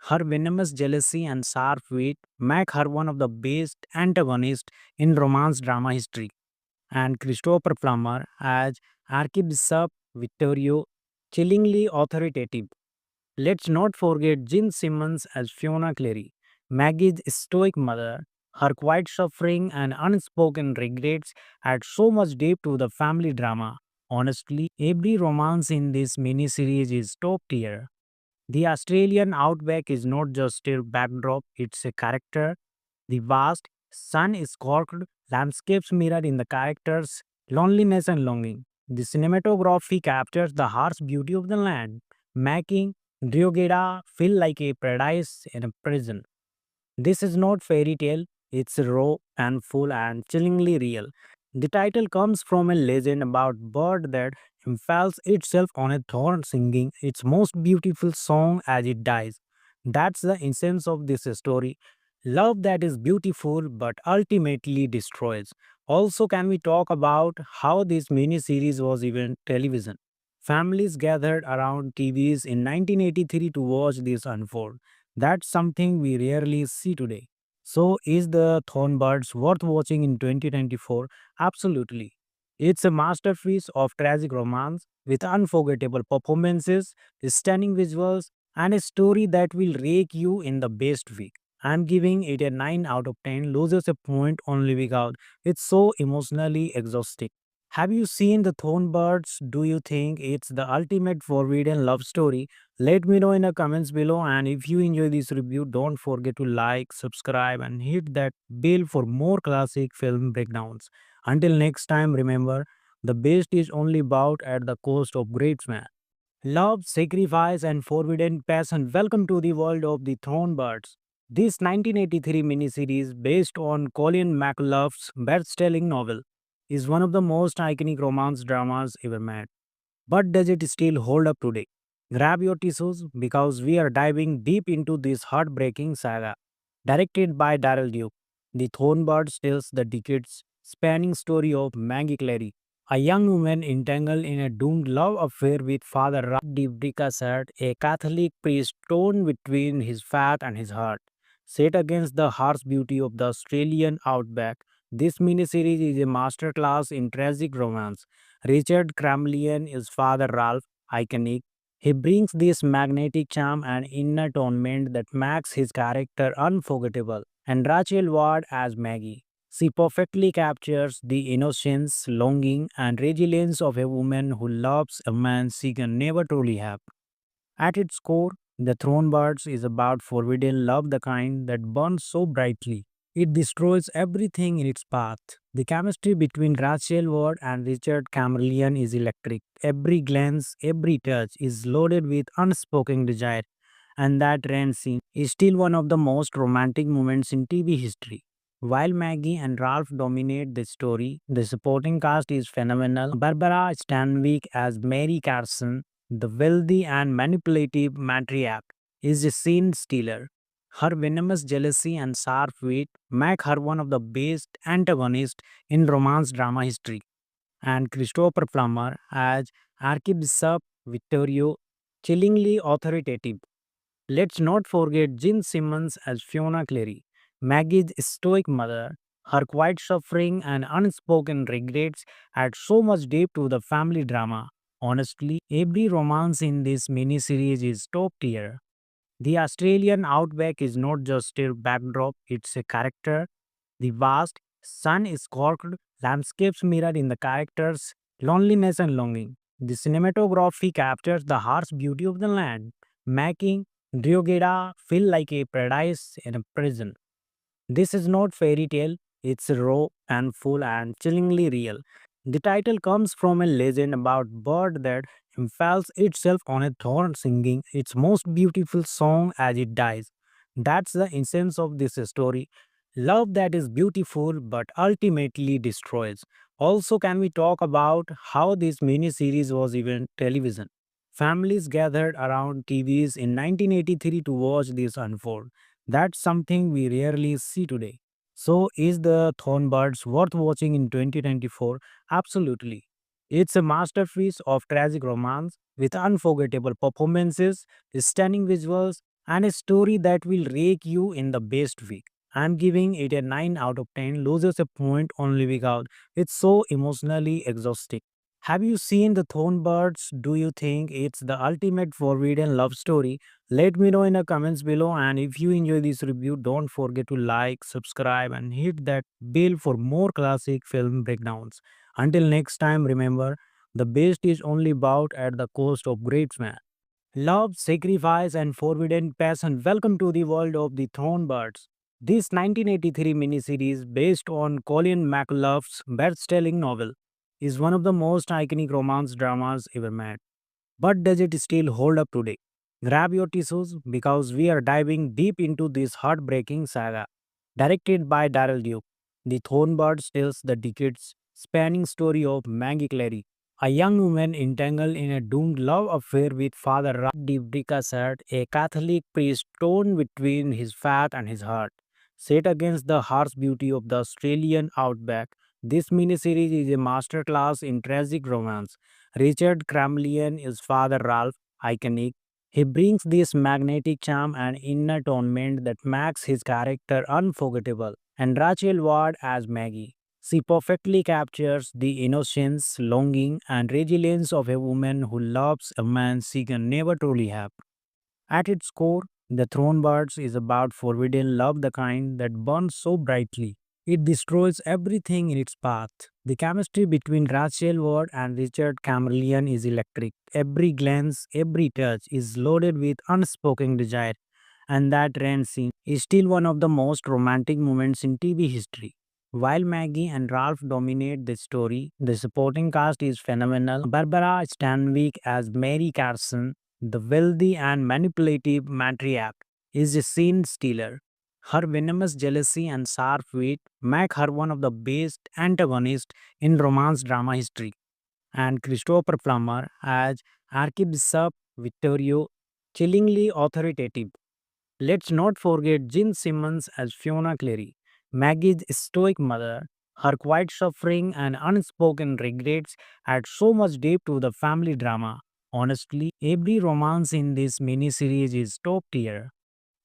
Her venomous jealousy and sharp wit make her one of the best antagonists in romance drama history. And Christopher Plummer as Archbishop Vittorio, chillingly authoritative. Let's not forget Jean Simmons as Fiona Clary, Maggie's stoic mother. Her quiet suffering and unspoken regrets add so much depth to the family drama. Honestly, every romance in this miniseries is top tier. The Australian outback is not just a backdrop, it's a character. The vast, sun-scorched landscapes mirror in the characters' loneliness and longing. The cinematography captures the harsh beauty of the land, making Drogheda feel like a paradise in a prison. This is not fairy tale, it's raw and full and chillingly real. The title comes from a legend about bird that impales itself on a thorn singing its most beautiful song as it dies. That's the essence of this story. Love that is beautiful but ultimately destroys. Also, can we talk about how this miniseries was even television? Families gathered around TVs in 1983 to watch this unfold. That's something we rarely see today. So, is the Thornbirds worth watching in 2024? Absolutely. It's a masterpiece of tragic romance with unforgettable performances, stunning visuals, and a story that will rake you in the best way. I'm giving it a 9 out of 10, loses a point only because it's so emotionally exhausting. Have you seen the Thornbirds? Do you think it's the ultimate forbidden love story? Let me know in the comments below. And if you enjoy this review, don't forget to like, subscribe, and hit that bell for more classic film breakdowns. Until next time, remember the best is only bought at the cost of great man. Love, sacrifice, and forbidden passion. Welcome to the world of the Thornbirds. This 1983 miniseries, based on Colin McLough's best-selling novel, is one of the most iconic romance dramas ever made. But does it still hold up today? Grab your tissues because we are diving deep into this heartbreaking saga. Directed by Daryl Duke, The Thornbirds tells the decades spanning story of Maggie Clary, a young woman entangled in a doomed love affair with Father Ralph de Bricassat, a Catholic priest torn between his faith and his heart. Set against the harsh beauty of the Australian outback, this miniseries is a masterclass in tragic romance. Richard Cramlian is Father Ralph, iconic. He brings this magnetic charm and inner torment that makes his character unforgettable. And Rachel Ward as Maggie. She perfectly captures the innocence, longing, and resilience of a woman who loves a man she can never truly have. At its core, the Thronebirds is about forbidden love, the kind that burns so brightly. It destroys everything in its path. The chemistry between Rachel Ward and Richard Camerlian is electric. Every glance, every touch is loaded with unspoken desire, and that rain scene is still one of the most romantic moments in TV history. While Maggie and Ralph dominate the story, the supporting cast is phenomenal. Barbara Stanwyck as Mary Carson, the wealthy and manipulative matriarch, is a scene stealer. Her venomous jealousy and sharp wit make her one of the best antagonists in romance drama history. And Christopher Plummer as Archbishop Vittorio, chillingly authoritative. Let's not forget Jean Simmons as Fiona Clary, Maggie's stoic mother. Her quiet suffering and unspoken regrets add so much depth to the family drama. Honestly, every romance in this miniseries is top tier. The Australian outback is not just a backdrop, it's a character. The vast, sun-scorched landscapes mirror in the characters' loneliness and longing. The cinematography captures the harsh beauty of the land, making Drogheda feel like a paradise in a prison. This is not fairy tale, it's raw and full and chillingly real. The title comes from a legend about bird that impales itself on a thorn singing its most beautiful song as it dies. That's the essence of this story. Love that is beautiful but ultimately destroys. Also, can we talk about how this mini series was even television? Families gathered around TVs in 1983 to watch this unfold. That's something we rarely see today. So, is the Thornbirds worth watching in 2024? Absolutely. It's a masterpiece of tragic romance with unforgettable performances, stunning visuals, and a story that will rake you in the best way. I'm giving it a 9 out of 10, loses a point only because it's so emotionally exhausting. Have you seen the Thornbirds? Do you think it's the ultimate forbidden love story? Let me know in the comments below. And if you enjoy this review, don't forget to like, subscribe, and hit that bell for more classic film breakdowns. Until next time, remember the best is only bought at the cost of great man. Love, sacrifice, and forbidden passion. Welcome to the world of the Thornbirds. This 1983 miniseries, based on Colin McLough's best-selling novel, is one of the most iconic romance dramas ever made. But does it still hold up today? Grab your tissues because we are diving deep into this heartbreaking saga. Directed by Daryl Duke, The Thornbirds tells the decades spanning story of Maggie Clary, a young woman entangled in a doomed love affair with Father Ralph de Bricassat, a Catholic priest torn between his faith and his heart. Set against the harsh beauty of the Australian outback, this miniseries is a masterclass in tragic romance. Richard Cramlian is Father Ralph, iconic. He brings this magnetic charm and inner torment that makes his character unforgettable. And Rachel Ward as Maggie. She perfectly captures the innocence, longing, and resilience of a woman who loves a man she can never truly have. At its core, The Throne Birds is about forbidden love, the kind that burns so brightly. It destroys everything in its path. The chemistry between Rachel Ward and Richard Camerlian is electric. Every glance, every touch is loaded with unspoken desire, and that rain scene is still one of the most romantic moments in TV history. While Maggie and Ralph dominate the story, the supporting cast is phenomenal. Barbara Stanwyck as Mary Carson, the wealthy and manipulative matriarch, is a scene stealer. Her venomous jealousy and sharp wit make her one of the best antagonists in romance drama history. And Christopher Plummer as Archbishop Vittorio, chillingly authoritative. Let's not forget Jean Simmons as Fiona Clary, Maggie's stoic mother. Her quiet suffering and unspoken regrets add so much depth to the family drama. Honestly, every romance in this miniseries is top tier.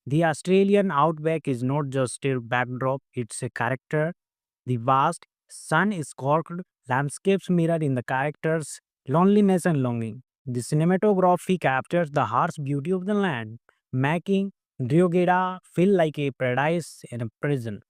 The Australian outback is not just a backdrop, it's a character. The vast, sun-scorched landscapes mirror in the characters' loneliness and longing. The cinematography captures the harsh beauty of the land, making Drogheda feel like a paradise in a prison.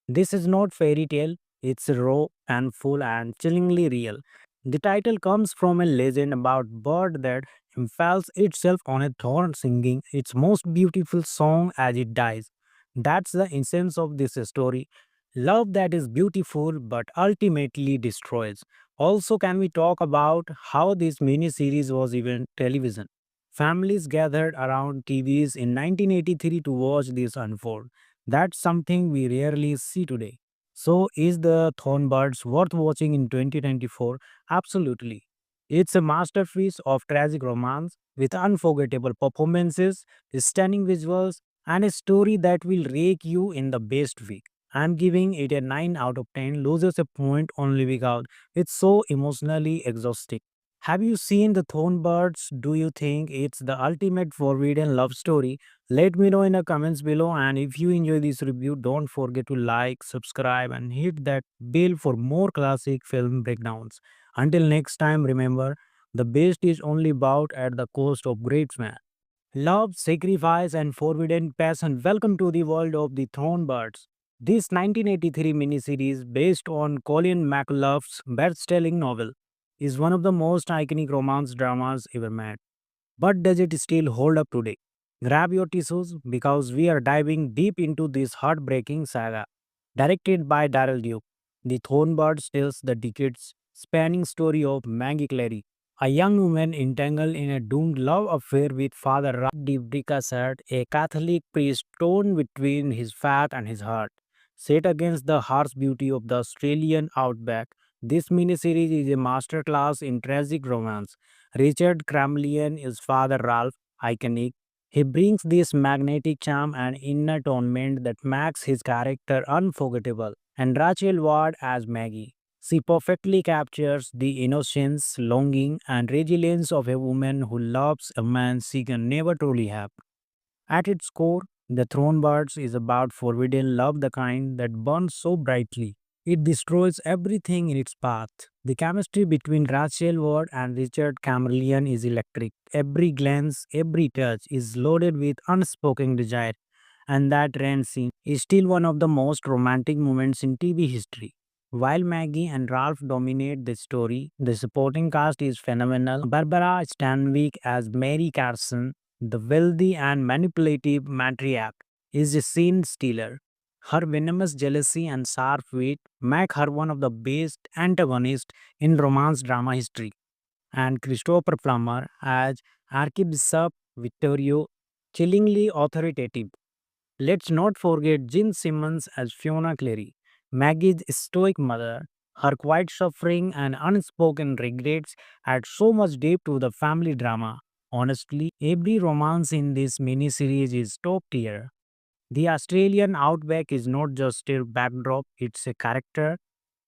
This is not fairy tale, it's raw and full and chillingly real. The title comes from a legend about bird that impales itself on a thorn singing its most beautiful song as it dies. That's the essence of this story. Love that is beautiful but ultimately destroys. Also, can we talk about how this mini-series was even television? Families gathered around TVs in 1983 to watch this unfold. That's something we rarely see today. So, is the Thornbirds worth watching in 2024? Absolutely. It's a masterpiece of tragic romance with unforgettable performances, stunning visuals, and a story that will rake you in the best way. I'm giving it a 9 out of 10, loses a point only because it's so emotionally exhausting. Have you seen the Thornbirds? Do you think it's the ultimate forbidden love story? Let me know in the comments below, and if you enjoy this review, don't forget to like, subscribe and hit that bell for more classic film breakdowns. Until next time, remember, the best is only bought at the cost of great man. Love, sacrifice, and forbidden passion. Welcome to the world of the Thornbirds. This 1983 miniseries, based on Colin McLough's best-selling novel, is one of the most iconic romance dramas ever made. But does it still hold up today? Grab your tissues because we are diving deep into this heartbreaking saga. Directed by Daryl Duke, The Thornbirds tells the decades spanning story of Maggie Clary, a young woman entangled in a doomed love affair with Father Ralph de Bricassard, a Catholic priest torn between his faith and his heart. Set against the harsh beauty of the Australian outback, this miniseries is a masterclass in tragic romance. Richard Cramlian is Father Ralph, iconic. He brings this magnetic charm and inner atonement that makes his character unforgettable. And Rachel Ward as Maggie. She perfectly captures the innocence, longing, and resilience of a woman who loves a man she can never truly have. At its core, The Thronebirds is about forbidden love, the kind that burns so brightly. It destroys everything in its path. The chemistry between Rachel Ward and Richard Camerlian is electric. Every glance, every touch is loaded with unspoken desire, and that rain scene is still one of the most romantic moments in TV history. While Maggie and Ralph dominate the story, the supporting cast is phenomenal. Barbara Stanwyck as Mary Carson, the wealthy and manipulative matriarch, is a scene stealer. Her venomous jealousy and sharp wit make her one of the best antagonists in romance drama history. And Christopher Plummer as Archbishop Vittorio, chillingly authoritative. Let's not forget Jean Simmons as Fiona Clary, Maggie's stoic mother. Her quiet suffering and unspoken regrets add so much depth to the family drama. Honestly, every romance in this miniseries is top tier. The Australian outback is not just a backdrop, it's a character.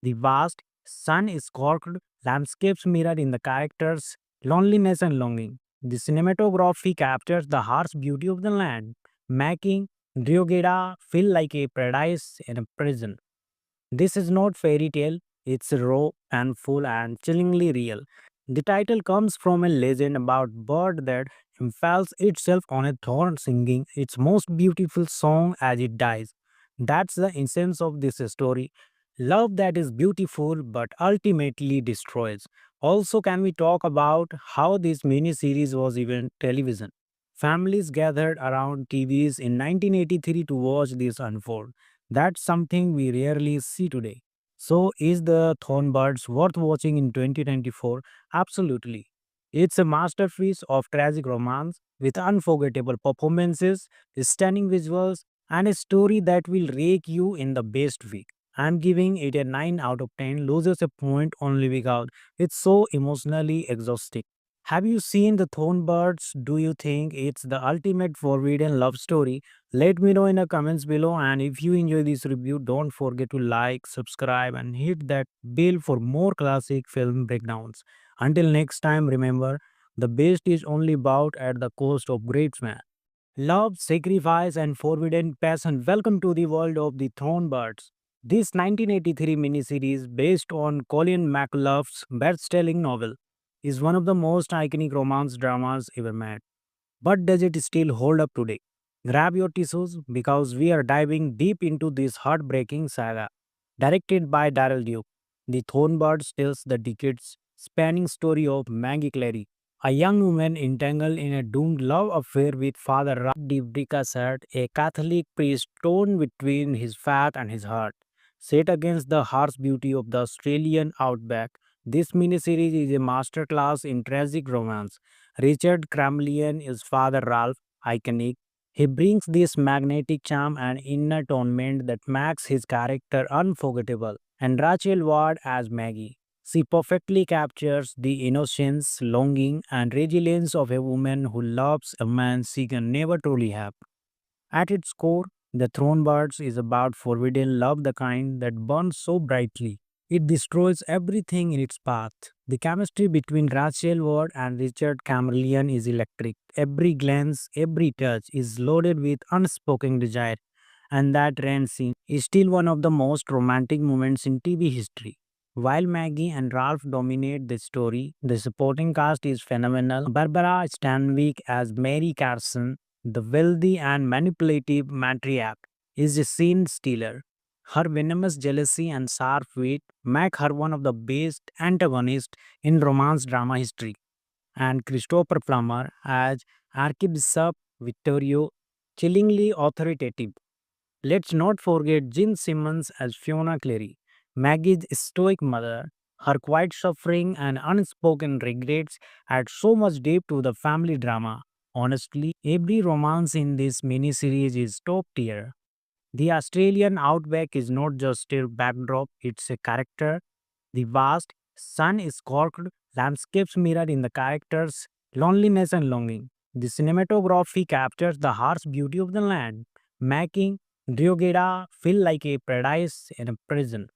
The vast, sun-scorched landscapes mirror in the characters' loneliness and longing. The cinematography captures the harsh beauty of the land, making Drogheda feel like a paradise in a prison. This is not fairy tale, it's raw and full and chillingly real. The title comes from a legend about bird that impales itself on a thorn, singing its most beautiful song as it dies. That's the essence of this story. Love that is beautiful but ultimately destroys. Also, can we talk about how this mini series was even television? Families gathered around TVs in 1983 to watch this unfold. That's something we rarely see today. So, is the Thornbirds worth watching in 2024? Absolutely. It's a masterpiece of tragic romance with unforgettable performances, stunning visuals, and a story that will rake you in the best way. I'm giving it a 9 out of 10, loses a point only because it's so emotionally exhausting. Have you seen the Thornbirds? Do you think it's the ultimate forbidden love story? Let me know in the comments below, and if you enjoy this review, don't forget to like, subscribe, and hit that bell for more classic film breakdowns. Until next time, remember, the best is only bought at the cost of great man. Love, sacrifice, and forbidden passion. Welcome to the world of the Thornbirds. This 1983 miniseries, based on Colin McLough's best-selling novel, is one of the most iconic romance dramas ever made. But does it still hold up today? Grab your tissues because we are diving deep into this heartbreaking saga. Directed by Daryl Duke, The Thornbirds tells the decades spanning story of Maggie Clary, a young woman entangled in a doomed love affair with Father Ralph de Bricassat, a Catholic priest torn between his faith and his heart. Set against the harsh beauty of the Australian outback, this miniseries is a masterclass in tragic romance. Richard Cramlian is Father Ralph, iconic. He brings this magnetic charm and inner atonement that makes his character unforgettable. And Rachel Ward as Maggie. She perfectly captures the innocence, longing, and resilience of a woman who loves a man she can never truly have. At its core, the Thronebirds is about forbidden love, the kind that burns so brightly. It destroys everything in its path. The chemistry between Rachel Ward and Richard Camerlian is electric. Every glance, every touch is loaded with unspoken desire, and that rain scene is still one of the most romantic moments in TV history. While Maggie and Ralph dominate the story, the supporting cast is phenomenal. Barbara Stanwyck as Mary Carson, the wealthy and manipulative matriarch, is a scene stealer. Her venomous jealousy and sharp wit make her one of the best antagonists in romance drama history. And Christopher Plummer as Archbishop Vittorio, chillingly authoritative. Let's not forget Jean Simmons as Fiona Clary, Maggie's stoic mother. Her quiet suffering and unspoken regrets add so much depth to the family drama. Honestly, every romance in this miniseries is top tier. The Australian outback is not just a backdrop, it's a character. The vast, sun-scorched landscapes mirror in the characters' loneliness and longing. The cinematography captures the harsh beauty of the land, making Drogheda feel like a paradise in a prison.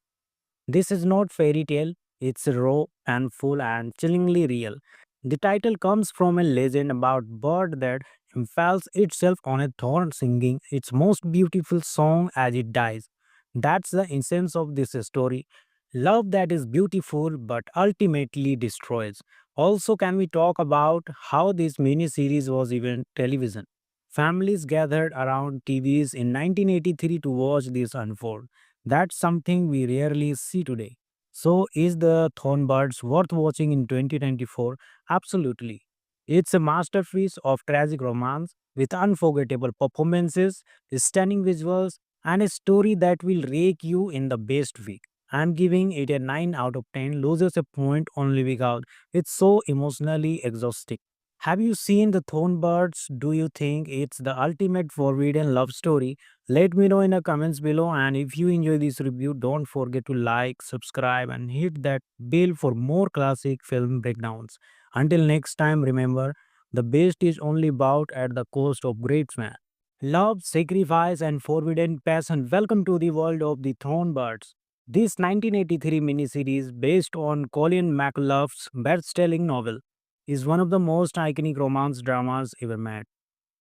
This is not fairy tale, it's raw and full and chillingly real. The title comes from a legend about bird that impales itself on a thorn singing its most beautiful song as it dies. That's the essence of this story. Love that is beautiful but ultimately destroys. Also, can we talk about how this mini series was even television? Families gathered around TVs in 1983 to watch this unfold. That's something we rarely see today. So, is the Thornbirds worth watching in 2024? Absolutely. It's a masterpiece of tragic romance with unforgettable performances, stunning visuals, and a story that will rake you in the best way. I'm giving it a 9 out of 10, loses a point only because it's so emotionally exhausting. Have you seen the Thornbirds? Do you think it's the ultimate forbidden love story? Let me know in the comments below, and if you enjoy this review, don't forget to like, subscribe, and hit that bell for more classic film breakdowns. Until next time, remember, the best is only bought at the cost of great man. Love, sacrifice, and forbidden passion. Welcome to the world of the Thornbirds. This 1983 miniseries, based on Colin McLough's best-selling novel, is one of the most iconic romance dramas ever made.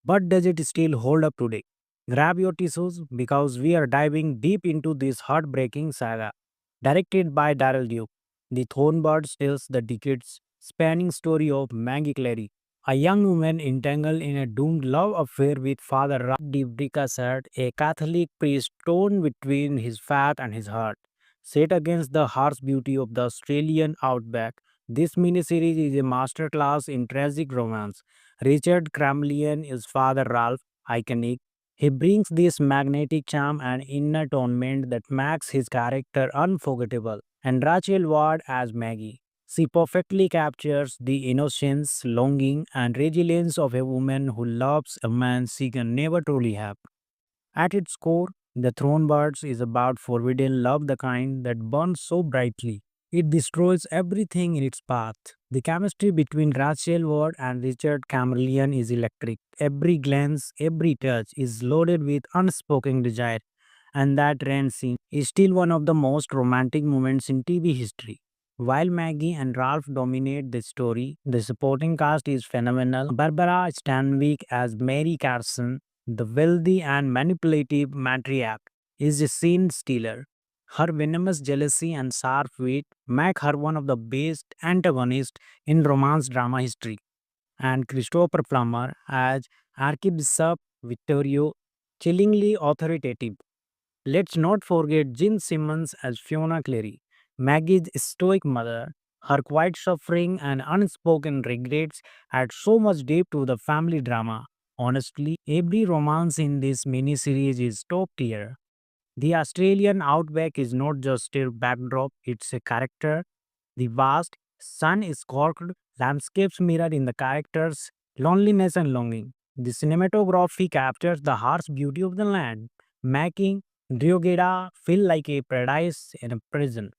But does it still hold up today? Grab your tissues because we are diving deep into this heartbreaking saga. Directed by Daryl Duke, The Thornbirds tells the decades spanning story of Maggie Clary, A young woman entangled in a doomed love affair with Father Ralph Bricasset, a Catholic priest torn between his faith and his heart. Set against the harsh beauty of the Australian outback, this miniseries is a masterclass in tragic romance. Richard Cramlian is Father Ralph, iconic. He brings this magnetic charm and inner atonement that makes his character unforgettable. And Rachel Ward as Maggie. She perfectly captures the innocence, longing, and resilience of a woman who loves a man she can never truly have. At its core, The Thronebirds is about forbidden love, the kind that burns so brightly. It destroys everything in its path. The chemistry between Rachel Ward and Richard Camerlian is electric. Every glance, every touch is loaded with unspoken desire, and that rain scene is still one of the most romantic moments in TV history. While Maggie and Ralph dominate the story, the supporting cast is phenomenal. Barbara Stanwyck as Mary Carson, the wealthy and manipulative matriarch, is a scene stealer. Her venomous jealousy and sharp wit make her one of the best antagonists in romance drama history. And Christopher Plummer as Archbishop Vittorio, chillingly authoritative. Let's not forget Jean Simmons as Fiona Clary, Maggie's stoic mother. Her quiet suffering and unspoken regrets add so much depth to the family drama. Honestly, every romance in this miniseries is top tier. The Australian outback is not just a backdrop, it's a character. The vast, sun scorched landscapes mirror in the characters' loneliness and longing. The cinematography captures the harsh beauty of the land, making Diogeda feel like a paradise in a prison.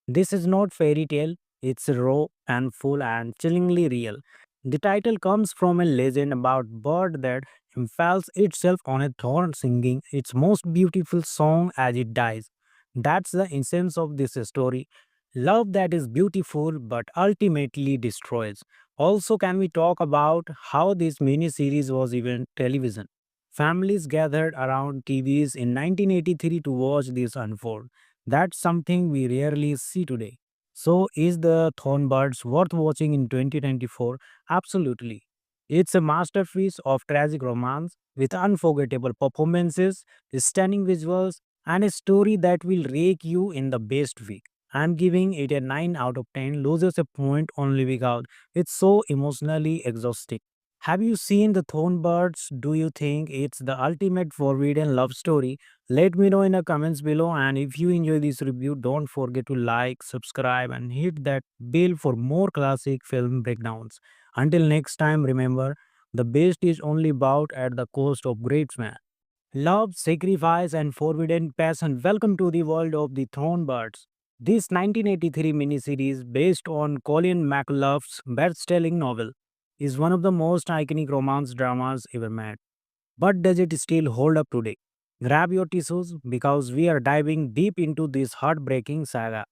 This is not fairy tale, it's raw and full and chillingly real. The title comes from a legend about bird that impales itself on a thorn singing its most beautiful song as it dies. That's the essence of this story. Love that is beautiful but ultimately destroys. Also, can we talk about how this mini series was even television? Families gathered around TVs in 1983 to watch this unfold. That's something we rarely see today. So, is the Thornbirds worth watching in 2024? Absolutely. It's a masterpiece of tragic romance with unforgettable performances, stunning visuals, and a story that will rake you in the best way. I'm giving it a 9 out of 10, loses a point only because it's so emotionally exhausting. Have you seen the Thornbirds? Do you think it's the ultimate forbidden love story? Let me know in the comments below, and if you enjoy this review, don't forget to like, subscribe, and hit that bell for more classic film breakdowns. Until next time, remember, the best is only bought at the cost of great man. Love, sacrifice, and forbidden passion. Welcome to the world of the Thornbirds. This 1983 miniseries, based on Colin McLough's best-selling novel, is one of the most iconic romance dramas ever made. But does it still hold up today? Grab your tissues because we are diving deep into this heartbreaking saga.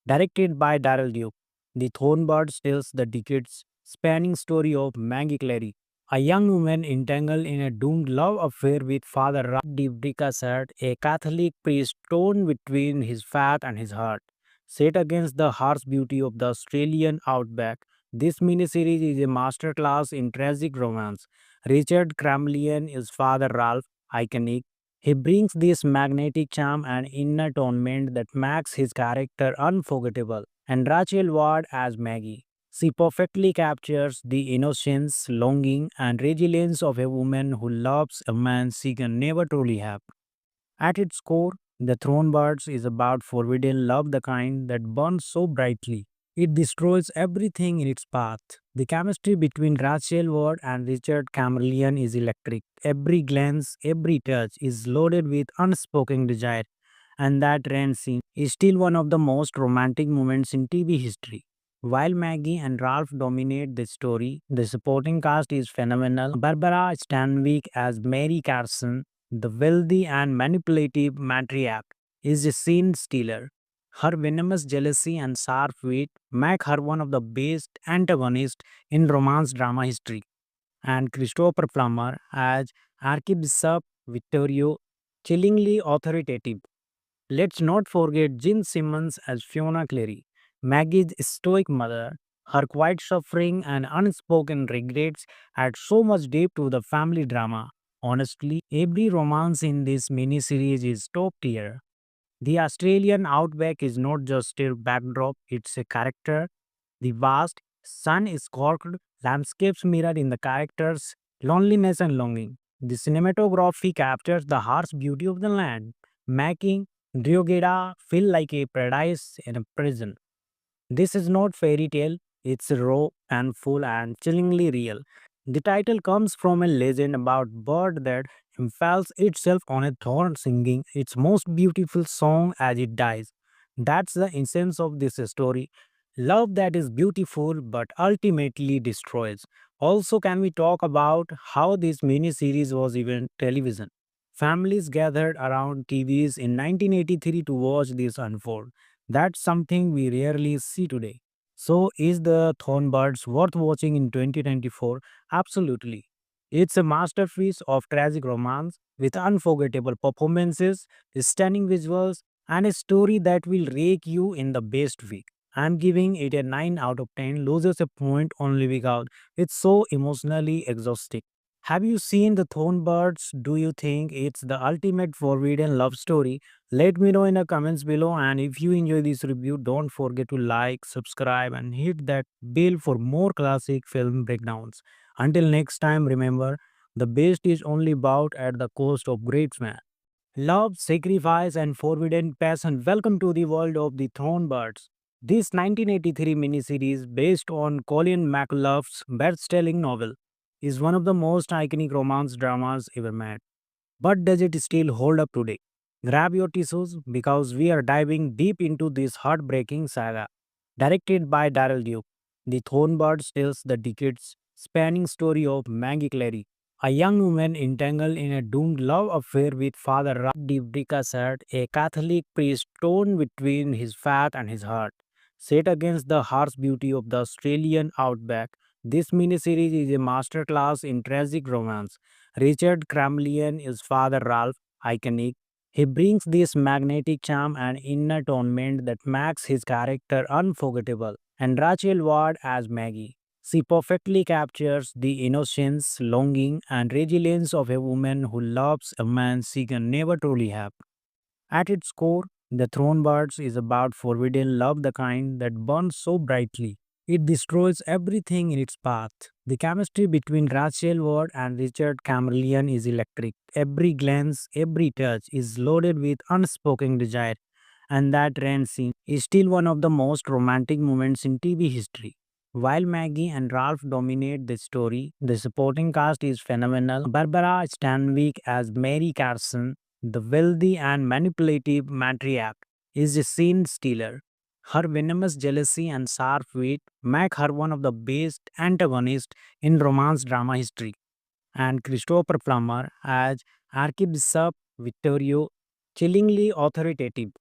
Directed by Daryl Duke, The Thornbirds tells the decades spanning story of Maggie Clary, a young woman entangled in a doomed love affair with Father Ralph Bricasset, a Catholic priest torn between his faith and his heart. Set against the harsh beauty of the Australian outback, this miniseries is a masterclass in tragic romance. Richard Cramlian is Father Ralph, iconic. He brings this magnetic charm and inner atonement that makes his character unforgettable. And Rachel Ward as Maggie. She perfectly captures the innocence, longing, and resilience of a woman who loves a man she can never truly have. At its core, The Thronebirds is about forbidden love, the kind that burns so brightly. It destroys everything in its path. The chemistry between Rachel Ward and Richard Camerlian is electric. Every glance, every touch is loaded with unspoken desire, and that rain scene is still one of the most romantic moments in TV history. While Maggie and Ralph dominate the story, the supporting cast is phenomenal. Barbara Stanwyck as Mary Carson, the wealthy and manipulative matriarch, is a scene stealer. Her venomous jealousy and sharp wit make her one of the best antagonists in romance drama history. And Christopher Plummer as Archbishop Vittorio, chillingly authoritative. Let's not forget Jean Simmons as Fiona Clary, Maggie's stoic mother. Her quiet suffering and unspoken regrets add so much depth to the family drama. Honestly, every romance in this miniseries is top tier. The Australian outback is not just a backdrop, it's a character. The vast, sun-scorched landscapes mirror in the characters' loneliness and longing. The cinematography captures the harsh beauty of the land, making Drogheda feel like a paradise in a prison. This is not fairy tale, it's raw and full and chillingly real. The title comes from a legend about bird that impales itself on a thorn singing its most beautiful song as it dies. That's the essence of this story. Love that is beautiful but ultimately destroys. Also, can we talk about how this mini series was even television? Families gathered around TVs in 1983 to watch this unfold. That's something we rarely see today. So, is the Thornbirds worth watching in 2024? Absolutely. It's a masterpiece of tragic romance with unforgettable performances, stunning visuals, and a story that will rake you in the best way. I'm giving it a 9 out of 10, loses a point only because it's so emotionally exhausting. Have you seen the Thornbirds? Do you think it's the ultimate forbidden love story? Let me know in the comments below, and if you enjoy this review, don't forget to like, subscribe and hit that bell for more classic film breakdowns. Until next time, remember, the best is only bought at the cost of great man. Love, sacrifice, and forbidden passion. Welcome to the world of the Thornbirds. This 1983 miniseries, based on Colin McLough's best-selling novel, is one of the most iconic romance dramas ever made. But does it still hold up today? Grab your tissues because we are diving deep into this heartbreaking saga. Directed by Daryl Duke, The Thornbirds tells the decades spanning story of Maggie Clary, a young woman entangled in a doomed love affair with Father Ralph de Bricassat, a Catholic priest torn between his faith and his heart. Set against the harsh beauty of the Australian outback, this miniseries is a masterclass in tragic romance. Richard Cramlian is Father Ralph, iconic. He brings this magnetic charm and inner torment that makes his character unforgettable. And Rachel Ward as Maggie. She perfectly captures the innocence, longing, and resilience of a woman who loves a man she can never truly have. At its core, The Thronebirds is about forbidden love, the kind that burns so brightly. It destroys everything in its path. The chemistry between Rachel Ward and Richard Camerlian is electric. Every glance, every touch is loaded with unspoken desire, and that rain scene is still one of the most romantic moments in TV history. While Maggie and Ralph dominate the story, the supporting cast is phenomenal. Barbara Stanwyck as Mary Carson, the wealthy and manipulative matriarch, is a scene stealer. Her venomous jealousy and sharp wit make her one of the best antagonists in romance drama history. And Christopher Plummer as Archbishop Vittorio, chillingly authoritative.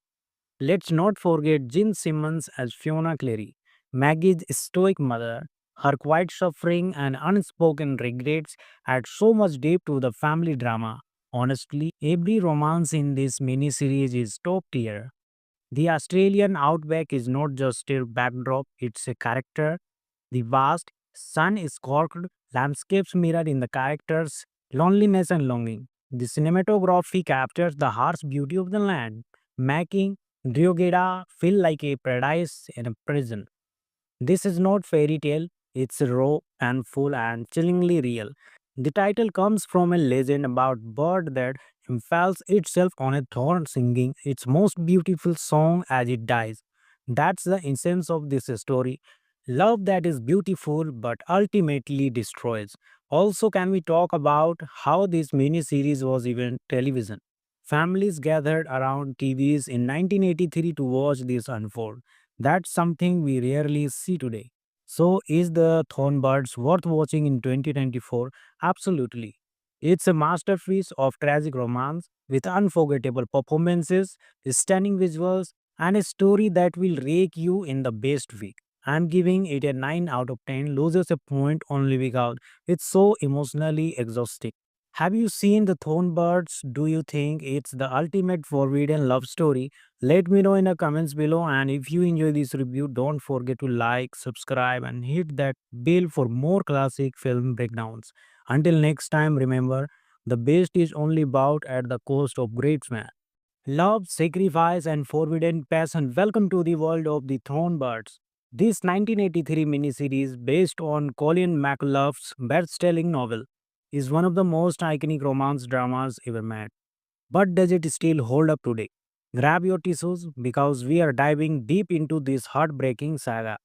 Let's not forget Jean Simmons as Fiona Clary, Maggie's stoic mother. Her quiet suffering and unspoken regrets add so much depth to the family drama. Honestly, every romance in this miniseries is top tier. The Australian outback is not just a backdrop, it's a character. The vast, sun-scorched landscapes mirror in the characters' loneliness and longing. The cinematography captures the harsh beauty of the land, making Drogheda feel like a paradise in a prison. This is not fairy tale, it's raw and full and chillingly real. The title comes from a legend about bird that impales itself on a thorn singing its most beautiful song as it dies. That's the essence of this story. Love that is beautiful but ultimately destroys. Also, can we talk about how this mini series was even television? Families gathered around TVs in 1983 to watch this unfold. That's something we rarely see today. So, is the Thornbirds worth watching in 2024? Absolutely. It's a masterpiece of tragic romance with unforgettable performances, stunning visuals, and a story that will rake you in the best way. I'm giving it a 9 out of 10, loses a point only because it's so emotionally exhausting. Have you seen the Thornbirds? Do you think it's the ultimate forbidden love story? Let me know in the comments below. And if you enjoy this review, don't forget to like, subscribe, and hit that bell for more classic film breakdowns. Until next time, remember the best is only bought at the cost of great man. Love, sacrifice, and forbidden passion. Welcome to the world of the Thornbirds. This 1983 miniseries, based on Colin McLough's best-selling novel, is one of the most iconic romance dramas ever made. But does it still hold up today? Grab your tissues because we are diving deep into this heartbreaking saga.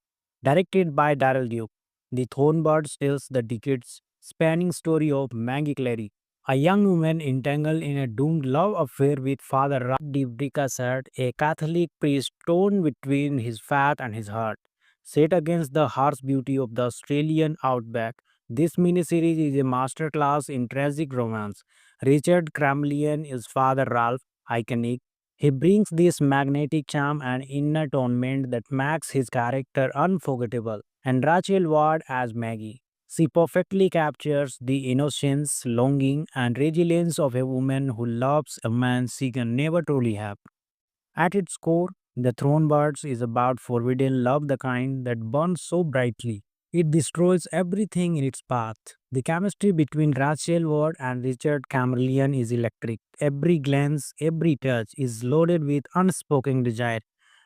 Directed by Daryl Duke, The Thornbirds tells the decades spanning story of Maggie Clary, a young woman entangled in a doomed love affair with Father Ralph de Bricassat, a Catholic priest torn between his faith and his heart. Set against the harsh beauty of the Australian outback, this miniseries is a masterclass in tragic romance. Richard Cramlian is Father Ralph, iconic. He brings this magnetic charm and inner atonement that makes his character unforgettable. And Rachel Ward as Maggie. She perfectly captures the innocence, longing, and resilience of a woman who loves a man she can never truly have. At its core, The Thronebirds is about forbidden love, the kind that burns so brightly. It destroys everything in its path. The chemistry between Rachel Ward and Richard Camerlian is electric. Every glance, every touch is loaded with unspoken desire,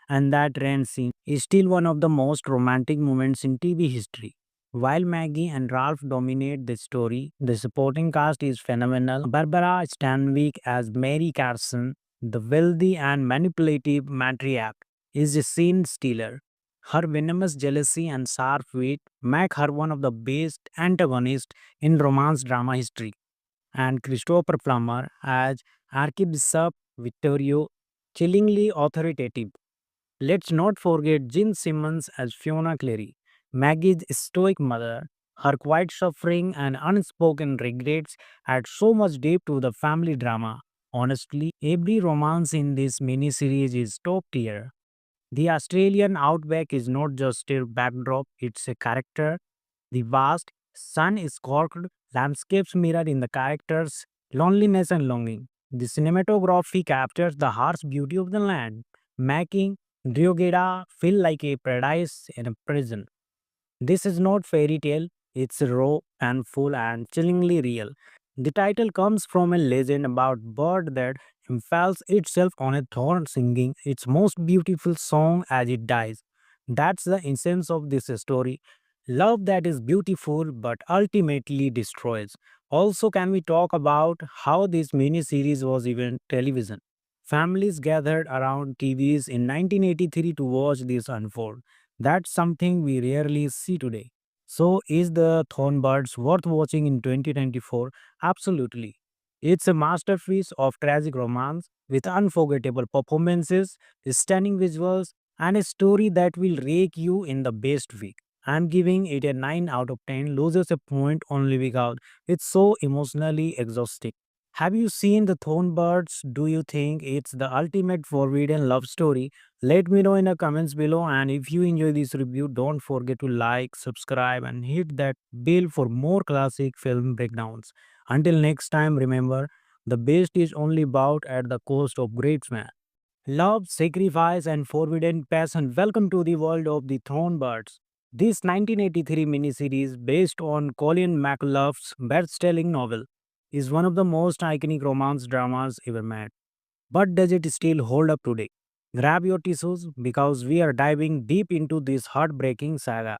and that rain scene is still one of the most romantic moments in TV history. While Maggie and Ralph dominate the story, the supporting cast is phenomenal. Barbara Stanwyck as Mary Carson, the wealthy and manipulative matriarch, is a scene stealer. Her venomous jealousy and sharp wit make her one of the best antagonists in romance drama history. And Christopher Plummer as Archbishop Vittorio, chillingly authoritative. Let's not forget Jean Simmons as Fiona Clary, Maggie's stoic mother. Her quiet suffering and unspoken regrets add so much depth to the family drama. Honestly, every romance in this miniseries is top tier. The Australian outback is not just a backdrop, it's a character. The vast, sun-scorched landscapes mirror in the characters' loneliness and longing. The cinematography captures the harsh beauty of the land, making Drogheda feel like a paradise in a prison. This is not fairy tale, it's raw and full and chillingly real. The title comes from a legend about bird that impales itself on a thorn singing its most beautiful song as it dies. That's the essence of this story. Love that is beautiful but ultimately destroys. Also, can we talk about how this mini-series was even television? Families gathered around TVs in 1983 to watch this unfold. That's something we rarely see today. So, is the Thornbirds worth watching in 2024? Absolutely. It's a masterpiece of tragic romance with unforgettable performances, stunning visuals, and a story that will rake you in the best way. I'm giving it a 9 out of 10, loses a point only because it's so emotionally exhausting. Have you seen the Thornbirds? Do you think it's the ultimate forbidden love story? Let me know in the comments below. And if you enjoy this review, don't forget to like, subscribe, and hit that bell for more classic film breakdowns. Until next time, remember the best is only bought at the cost of great man. Love, sacrifice, and forbidden passion. Welcome to the world of the Thornbirds. This 1983 miniseries, based on Colin McLough's best-selling novel, is one of the most iconic romance dramas ever made. But does it still hold up today? Grab your tissues because we are diving deep into this heartbreaking saga.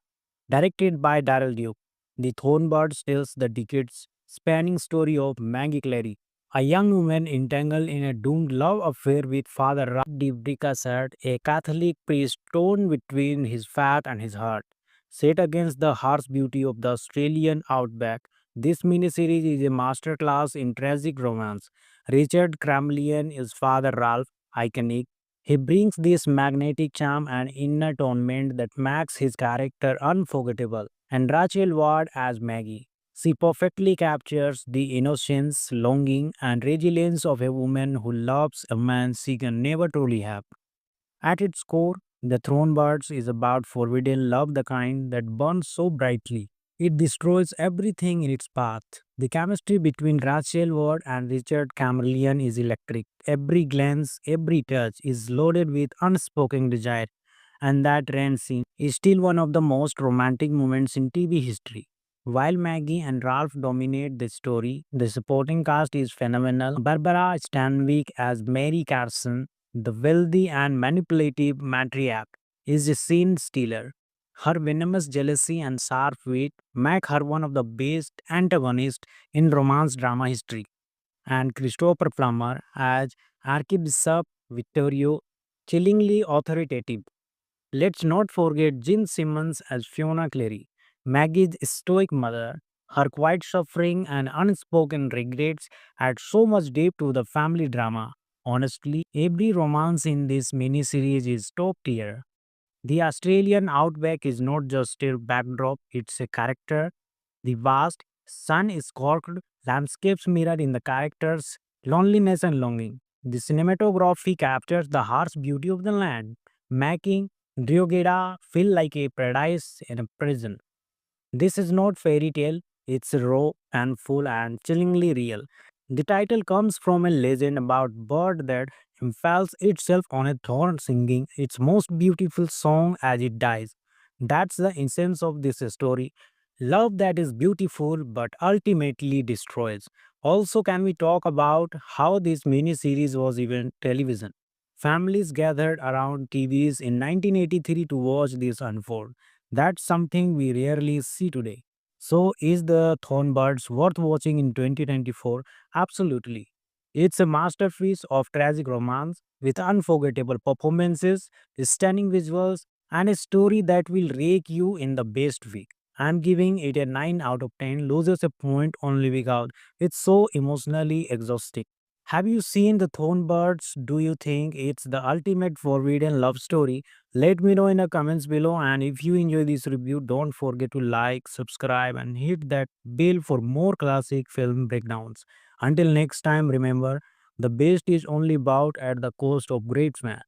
Directed by Daryl Duke, The Thornbirds tells the decades spanning story of Maggie Clary, a young woman entangled in a doomed love affair with Father Ralph de Bricassat, a Catholic priest torn between his faith and his heart. Set against the harsh beauty of the Australian outback, this miniseries is a masterclass in tragic romance. Richard Cramlian is Father Ralph, iconic. He brings this magnetic charm and inner atonement that makes his character unforgettable. And Rachel Ward as Maggie. She perfectly captures the innocence, longing, and resilience of a woman who loves a man she can never truly have. At its core, The Thronebirds is about forbidden love, the kind that burns so brightly. It destroys everything in its path. The chemistry between Rachel Ward and Richard Chamberlain is electric. Every glance, every touch is loaded with unspoken desire, and that rain scene is still one of the most romantic moments in TV history. While Maggie and Ralph dominate the story, the supporting cast is phenomenal. Barbara Stanwyck as Mary Carson, the wealthy and manipulative matriarch, is a scene stealer. Her venomous jealousy and sharp wit make her one of the best antagonists in romance drama history. And Christopher Plummer as Archbishop Vittorio, chillingly authoritative. Let's not forget Jean Simmons as Fiona Clary, Maggie's stoic mother. Her quiet suffering and unspoken regrets add so much depth to the family drama. Honestly, every romance in this miniseries is top tier. The Australian outback is not just a backdrop, it's a character. The vast, sun scorched landscapes mirror in the characters' loneliness and longing. The cinematography captures the harsh beauty of the land, making Drogheda feel like a paradise in a prison. This is not fairy tale, it's raw and full and chillingly real. The title comes from a legend about bird that impales itself on a thorn singing its most beautiful song as it dies. That's the essence of this story. Love that is beautiful but ultimately destroys. Also, can we talk about how this mini series was even television? Families gathered around TVs in 1983 to watch this unfold. That's something we rarely see today. So, is the Thornbirds worth watching in 2024? Absolutely. It's a masterpiece of tragic romance with unforgettable performances, stunning visuals, and a story that will rake you in the best way. I'm giving it a 9 out of 10, loses a point only because it's so emotionally exhausting. Have you seen the Thornbirds? Do you think it's the ultimate forbidden love story? Let me know in the comments below, and if you enjoy this review, don't forget to like, subscribe and hit that bell for more classic film breakdowns. Until next time, remember, the best is only bought at the cost of great man.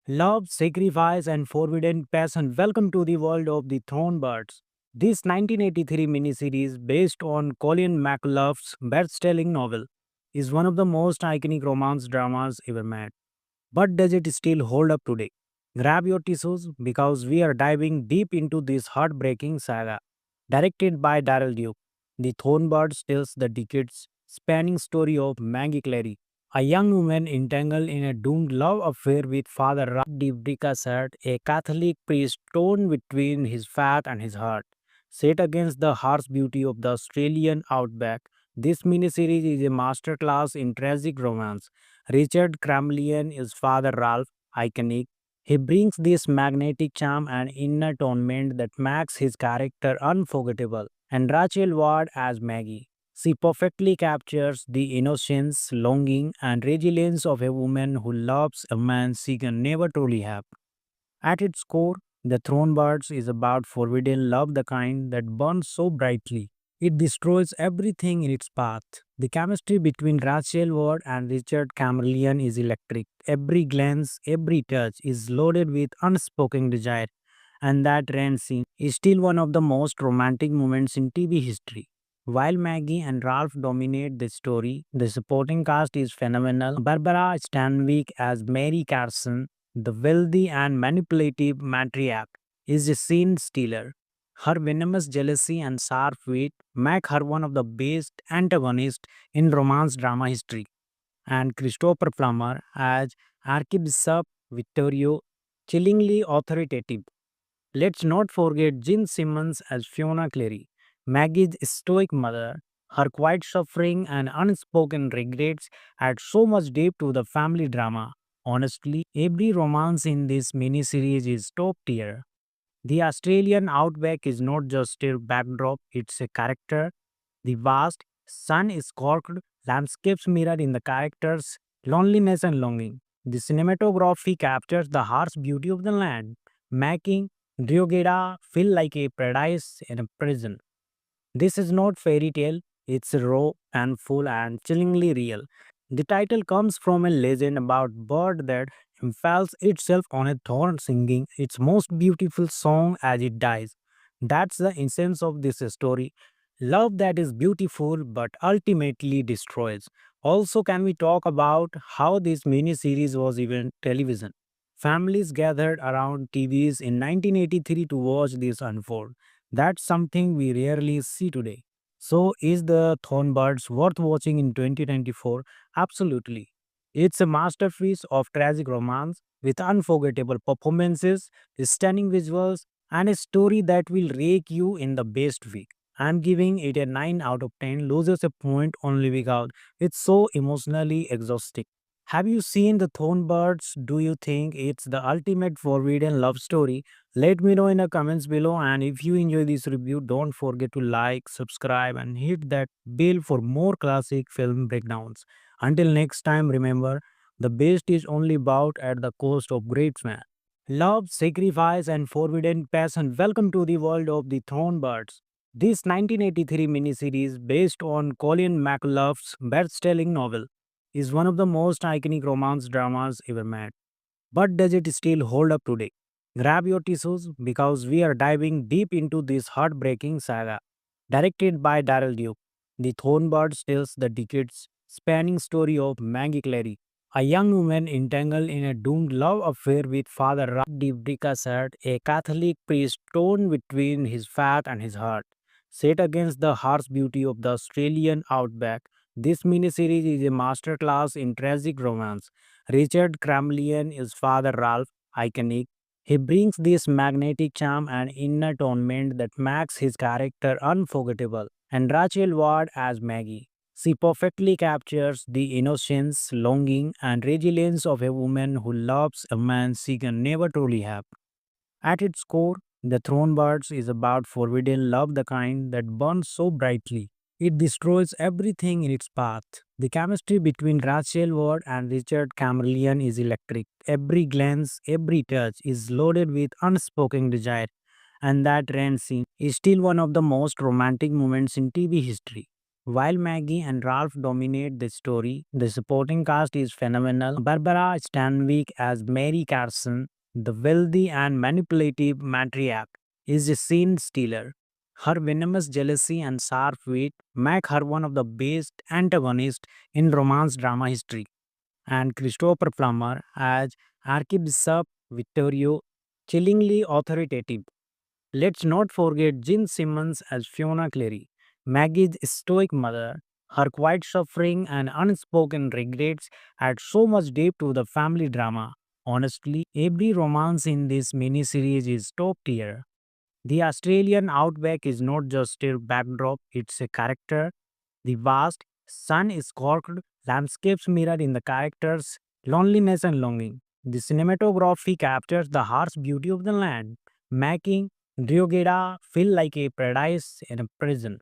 Love, sacrifice, and forbidden passion. Welcome to the world of the Thornbirds. This 1983 miniseries, based on Colin McLough's best-selling novel, is one of the most iconic romance dramas ever made. But does it still hold up today? Grab your tissues because we are diving deep into this heartbreaking saga. Directed by Daryl Duke, The Thornbirds tells the decades spanning story of Maggie Clary, a young woman entangled in a doomed love affair with Father Ralph de Bricassat, a Catholic priest torn between his faith and his heart. Set against the harsh beauty of the Australian outback, this miniseries is a masterclass in tragic romance. Richard Cramlian is Father Ralph, iconic. He brings this magnetic charm and inner tonement that makes his character unforgettable. And Rachel Ward as Maggie. She perfectly captures the innocence, longing, and resilience of a woman who loves a man she can never truly have. At its core, the Thronebirds is about forbidden love, the kind that burns so brightly. It destroys everything in its path. The chemistry between Rachel Ward and Richard Chamberlain is electric. Every glance, every touch is loaded with unspoken desire, and that rain scene is still one of the most romantic moments in TV history. While Maggie and Ralph dominate the story, the supporting cast is phenomenal. Barbara Stanwyck as Mary Carson, the wealthy and manipulative matriarch, is a scene stealer. Her venomous jealousy and sharp wit make her one of the best antagonists in romance drama history. And Christopher Plummer as Archbishop Vittorio, chillingly authoritative. Let's not forget Jean Simmons as Fiona Clary, Maggie's stoic mother. Her quiet suffering and unspoken regrets add so much depth to the family drama. Honestly, every romance in this miniseries is top tier. The Australian outback is not just a backdrop, it's a character. The vast, sun-scorched landscapes mirror in the characters' loneliness and longing. The cinematography captures the harsh beauty of the land, making Drogheda feel like a paradise in a prison. This is not fairy tale, it's raw and full and chillingly real. The title comes from a legend about bird that impales itself on a thorn singing its most beautiful song as it dies. That's the essence of this story. Love that is beautiful but ultimately destroys. Also, can we talk about how this mini series was even television? Families gathered around TVs in 1983 to watch this unfold. That's something we rarely see today. So, is the Thornbirds worth watching in 2024? Absolutely. It's a masterpiece of tragic romance with unforgettable performances, stunning visuals, and a story that will rake you in the best week. I'm giving it a 9 out of 10, loses a point only because it's so emotionally exhausting. Have you seen the Thornbirds? Do you think it's the ultimate forbidden love story? Let me know in the comments below, and if you enjoy this review, don't forget to like, subscribe, and hit that bell for more classic film breakdowns. Until next time, remember, the best is only bought at the cost of great man. Love, sacrifice, and forbidden passion. Welcome to the world of the Thornbirds. This 1983 miniseries, based on Colin McLough's best-selling novel, is one of the most iconic romance dramas ever made. But does it still hold up today? Grab your tissues because we are diving deep into this heartbreaking saga. Directed by Daryl Duke, The Thornbirds tells the decades spanning story of Maggie Clary, a young woman entangled in a doomed love affair with Father Ralph de Bricassard, a Catholic priest torn between his faith and his heart. Set against the harsh beauty of the Australian outback, this miniseries is a masterclass in tragic romance. Richard Cramlian is Father Ralph, iconic. He brings this magnetic charm and inner atonement that makes his character unforgettable. And Rachel Ward as Maggie. She perfectly captures the innocence, longing, and resilience of a woman who loves a man she can never truly have. At its core, the Thronebirds is about forbidden love, the kind that burns so brightly. It destroys everything in its path. The chemistry between Rachel Ward and Richard Camerlian is electric. Every glance, every touch is loaded with unspoken desire, and that rain scene is still one of the most romantic moments in TV history. While Maggie and Ralph dominate the story, the supporting cast is phenomenal. Barbara Stanwyck as Mary Carson, the wealthy and manipulative matriarch, is a scene stealer. Her venomous jealousy and sharp wit make her one of the best antagonists in romance drama history. And Christopher Plummer as Archbishop Vittorio, chillingly authoritative. Let's not forget Jean Simmons as Fiona Clary, Maggie's stoic mother. Her quiet suffering and unspoken regrets add so much depth to the family drama. Honestly, every romance in this miniseries is top tier. The Australian outback is not just a backdrop, it's a character. The vast, sun-scorched landscapes mirror in the characters' loneliness and longing. The cinematography captures the harsh beauty of the land, making Diogeda feel like a paradise in a prison.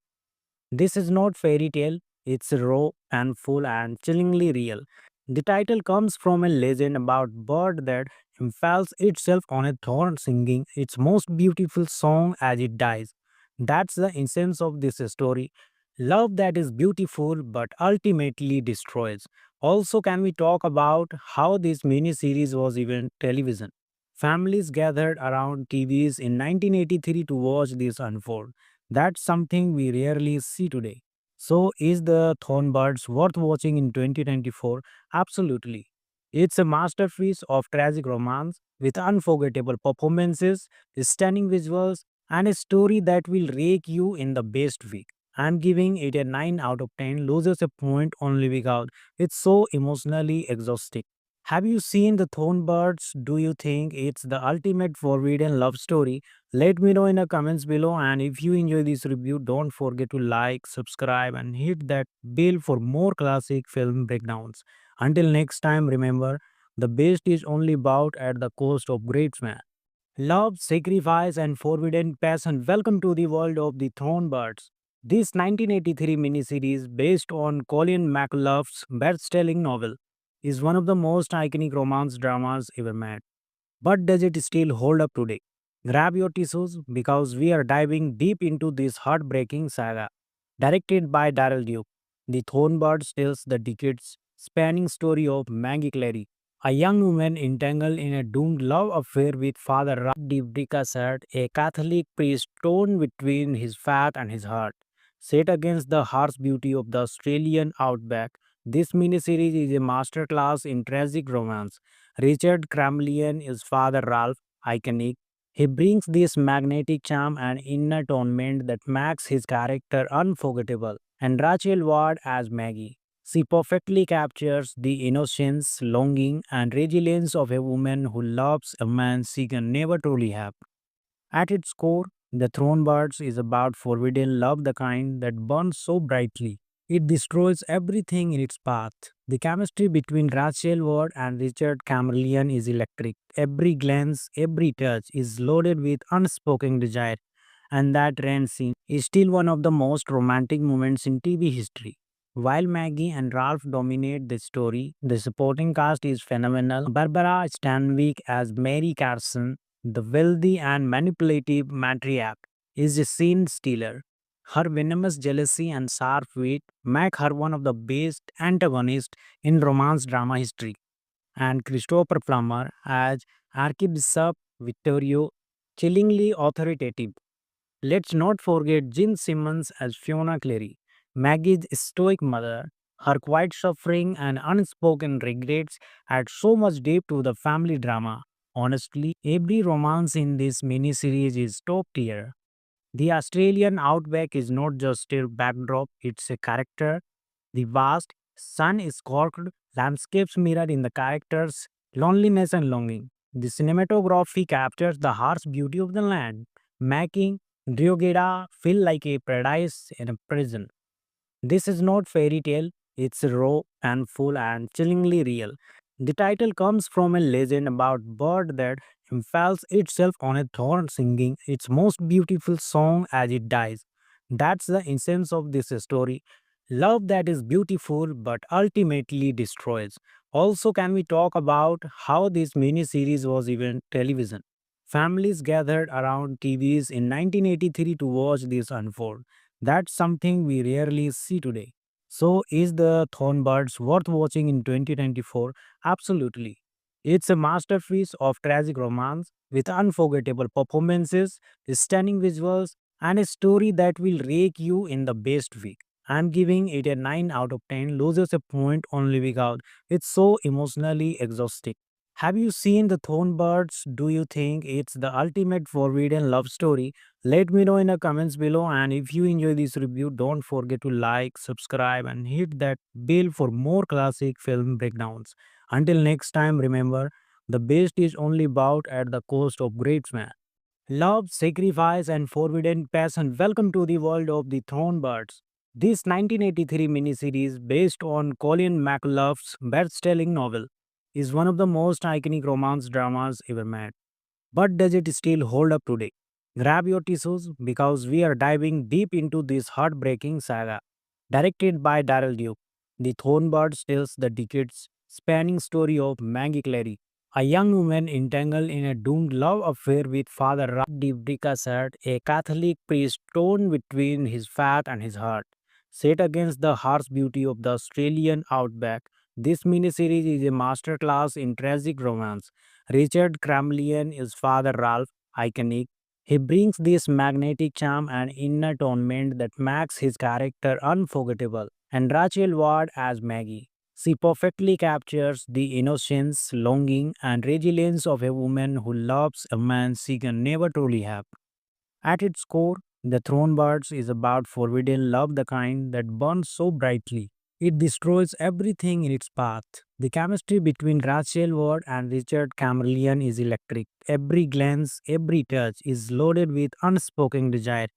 This is not fairy tale, it's raw and full and chillingly real. The title comes from a legend about bird that impales itself on a thorn singing its most beautiful song as it dies. That's the essence of this story. Love that is beautiful but ultimately destroys. Also, can we talk about how this mini series was even television? Families gathered around TVs in 1983 to watch this unfold. That's something we rarely see today. So, is the Thornbirds worth watching in 2024? Absolutely. It's a masterpiece of tragic romance with unforgettable performances, stunning visuals, and a story that will rake you in the best week. I'm giving it a 9 out of 10, loses a point only because it's so emotionally exhausting. Have you seen the Thornbirds? Do you think it's the ultimate forbidden love story? Let me know in the comments below, and if you enjoy this review, don't forget to like, subscribe, and hit that bell for more classic film breakdowns. Until next time, remember, the best is only bought at the cost of great man. Love, sacrifice, and forbidden passion. Welcome to the world of the Thornbirds. This 1983 miniseries, based on Colin McLough's best-selling novel, is one of the most iconic romance dramas ever made. But does it still hold up today? Grab your tissues because we are diving deep into this heartbreaking saga. Directed by Daryl Duke, The Thornbirds tells the decades spanning story of Maggie Clary, A young woman entangled in a doomed love affair with Father Ralph Bricasset, a Catholic priest torn between his faith and his heart. Set against the harsh beauty of the Australian outback, this miniseries is a masterclass in tragic romance. Richard Cramlian is Father Ralph, iconic. He brings this magnetic charm and inner atonement that makes his character unforgettable. And Rachel Ward as Maggie. She perfectly captures the innocence, longing, and resilience of a woman who loves a man she can never truly have. At its core, The Thronebirds is about forbidden love, the kind that burns so brightly. It destroys everything in its path. The chemistry between Rachel Ward and Richard Camerlian is electric. Every glance, every touch is loaded with unspoken desire, and that rain scene is still one of the most romantic moments in TV history. While Maggie and Ralph dominate the story, the supporting cast is phenomenal. Barbara Stanwyck as Mary Carson, the wealthy and manipulative matriarch, is a scene stealer. Her venomous jealousy and sharp wit make her one of the best antagonists in romance drama history. And Christopher Plummer as Archbishop Vittorio, chillingly authoritative. Let's not forget Jean Simmons as Fiona Clary, Maggie's stoic mother. Her quiet suffering and unspoken regrets add so much depth to the family drama. Honestly, every romance in this miniseries is top tier. The Australian outback is not just a backdrop, it's a character. The vast, sun scorched landscapes mirror in the characters' loneliness and longing. The cinematography captures the harsh beauty of the land, making Diogeda feel like a paradise in a prison. This is not fairy tale, it's raw and full and chillingly real. The title comes from a legend about bird that impales itself on a thorn singing its most beautiful song as it dies. That's the essence of this story. Love that is beautiful but ultimately destroys. Also, can we talk about how this mini-series was even television? Families gathered around TVs in 1983 to watch this unfold. That's something we rarely see today. So, is the Thornbirds worth watching in 2024? Absolutely. It's a masterpiece of tragic romance with unforgettable performances, stunning visuals, and a story that will rake you in the best way. I'm giving it a 9 out of 10, loses a point only because it's so emotionally exhausting. Have you seen the Thornbirds? Do you think it's the ultimate forbidden love story? Let me know in the comments below, and if you enjoy this review, don't forget to like, subscribe, and hit that bell for more classic film breakdowns. Until next time, remember, the best is only bought at the cost of great man. Love, sacrifice, and forbidden passion. Welcome to the world of the Thornbirds. This 1983 miniseries, based on Colin McLough's best-selling novel, is one of the most iconic romance dramas ever made. But does it still hold up today? Grab your tissues because we are diving deep into this heartbreaking saga. Directed by Daryl Duke, The Thornbirds tells the decades spanning story of Maggie Clary, a young woman entangled in a doomed love affair with Father Ralph Bricasset, a Catholic priest torn between his faith and his heart. Set against the harsh beauty of the Australian outback, this miniseries is a masterclass in tragic romance. Richard Cramlian is Father Ralph, iconic. He brings this magnetic charm and inner atonement that makes his character unforgettable. And Rachel Ward as Maggie. She perfectly captures the innocence, longing, and resilience of a woman who loves a man she can never truly have. At its core, The Thronebirds is about forbidden love, the kind that burns so brightly. It destroys everything in its path. The chemistry between Rachel Ward and Richard Camerlian is electric. Every glance, every touch is loaded with unspoken desire,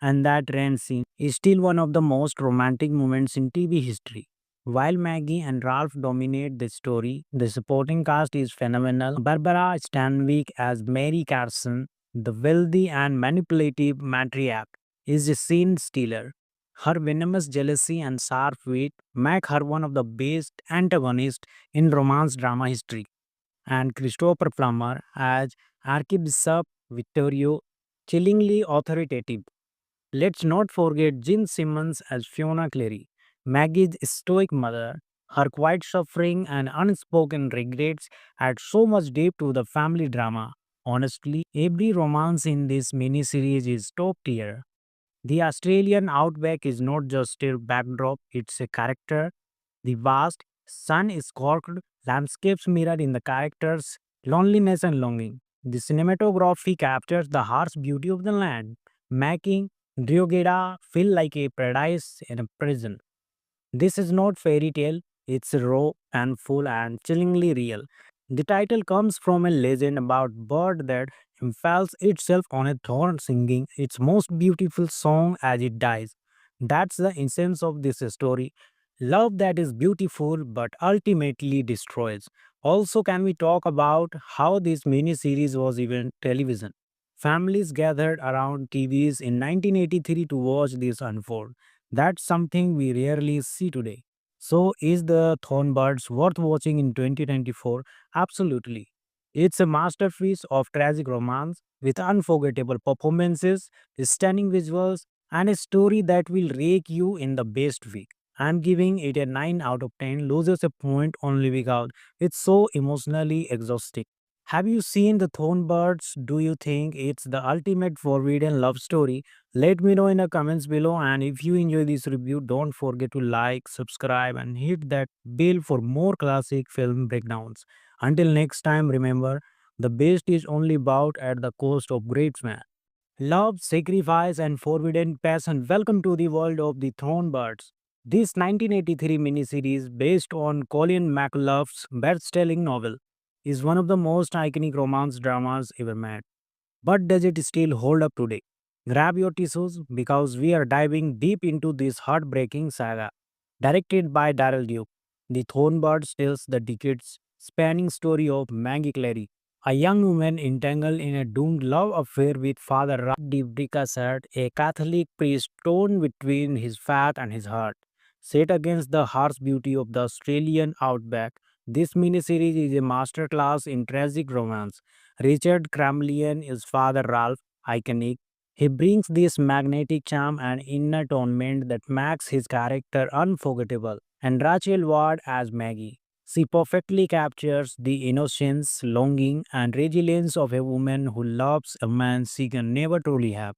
and that rain scene is still one of the most romantic moments in TV history. While Maggie and Ralph dominate the story, the supporting cast is phenomenal. Barbara Stanwyck as Mary Carson, the wealthy and manipulative matriarch, is a scene stealer. Her venomous jealousy and sharp wit make her one of the best antagonists in romance drama history. And Christopher Plummer as Archbishop Vittorio, chillingly authoritative. Let's not forget Jean Simmons as Fiona Clary, Maggie's stoic mother. Her quiet suffering and unspoken regrets add so much depth to the family drama. Honestly, every romance in this miniseries is top tier. The Australian outback is not just a backdrop, it's a character. The vast, sun-scorched landscapes mirror in the characters' loneliness and longing. The cinematography captures the harsh beauty of the land, making Drogheda feel like a paradise in a prison. This is not fairy tale, it's raw and full and chillingly real. The title comes from a legend about bird that impales itself on a thorn singing its most beautiful song as it dies. That's the essence of this story. Love that is beautiful but ultimately destroys. Also, can we talk about how this mini series was even television? Families gathered around TVs in 1983 to watch this unfold. That's something we rarely see today. So, is the Thornbirds worth watching in 2024? Absolutely. It's a masterpiece of tragic romance with unforgettable performances, stunning visuals, and a story that will rake you in the best way. I'm giving it a 9 out of 10, loses a point only because it's so emotionally exhausting. Have you seen the Thornbirds? Do you think it's the ultimate forbidden love story? Let me know in the comments below, and if you enjoy this review, don't forget to like, subscribe and hit that bell for more classic film breakdowns. Until next time, remember, the best is only bought at the cost of great man. Love, sacrifice, and forbidden passion. Welcome to the world of the Thornbirds. This 1983 miniseries, based on Colin McLough's best-selling novel, is one of the most iconic romance dramas ever made. But does it still hold up today? Grab your tissues because we are diving deep into this heartbreaking saga. Directed by Daryl Duke, The Thornbirds tells the decades spanning story of Maggie Clary, a young woman entangled in a doomed love affair with Father Ralph de Bricassard, a Catholic priest torn between his faith and his heart. Set against the harsh beauty of the Australian outback, this miniseries is a masterclass in tragic romance. Richard Cramlian is Father Ralph, iconic. He brings this magnetic charm and inner torment that makes his character unforgettable. And Rachel Ward as Maggie. She perfectly captures the innocence, longing, and resilience of a woman who loves a man she can never truly have.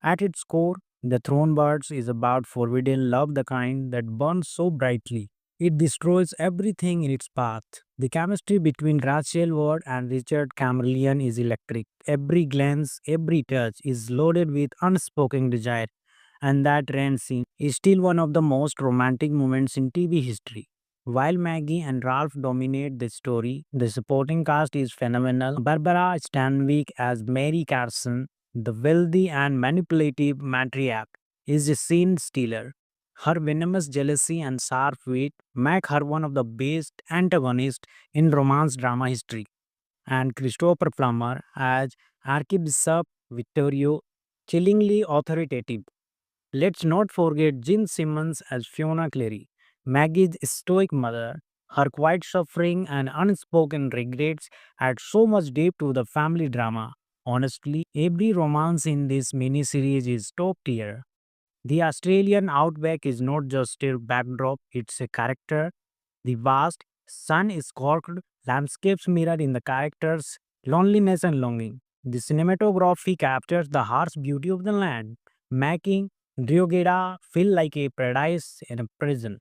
At its core, The Thronebirds is about forbidden love, the kind that burns so brightly. It destroys everything in its path. The chemistry between Rachel Ward and Richard Camerlian is electric. Every glance, every touch is loaded with unspoken desire, and that rain scene is still one of the most romantic moments in TV history. While Maggie and Ralph dominate the story, the supporting cast is phenomenal. Barbara Stanwyck as Mary Carson, the wealthy and manipulative matriarch, is a scene stealer. Her venomous jealousy and sharp wit make her one of the best antagonists in romance drama history. And Christopher Plummer as Archbishop Vittorio, chillingly authoritative. Let's not forget Jean Simmons as Fiona Clary, Maggie's stoic mother. Her quiet suffering and unspoken regrets add so much depth to the family drama. Honestly, every romance in this miniseries is top tier. The Australian outback is not just a backdrop, it's a character. The vast, sun-scorched landscapes mirror in the characters' loneliness and longing. The cinematography captures the harsh beauty of the land, making Drogheda feel like a paradise in a prison.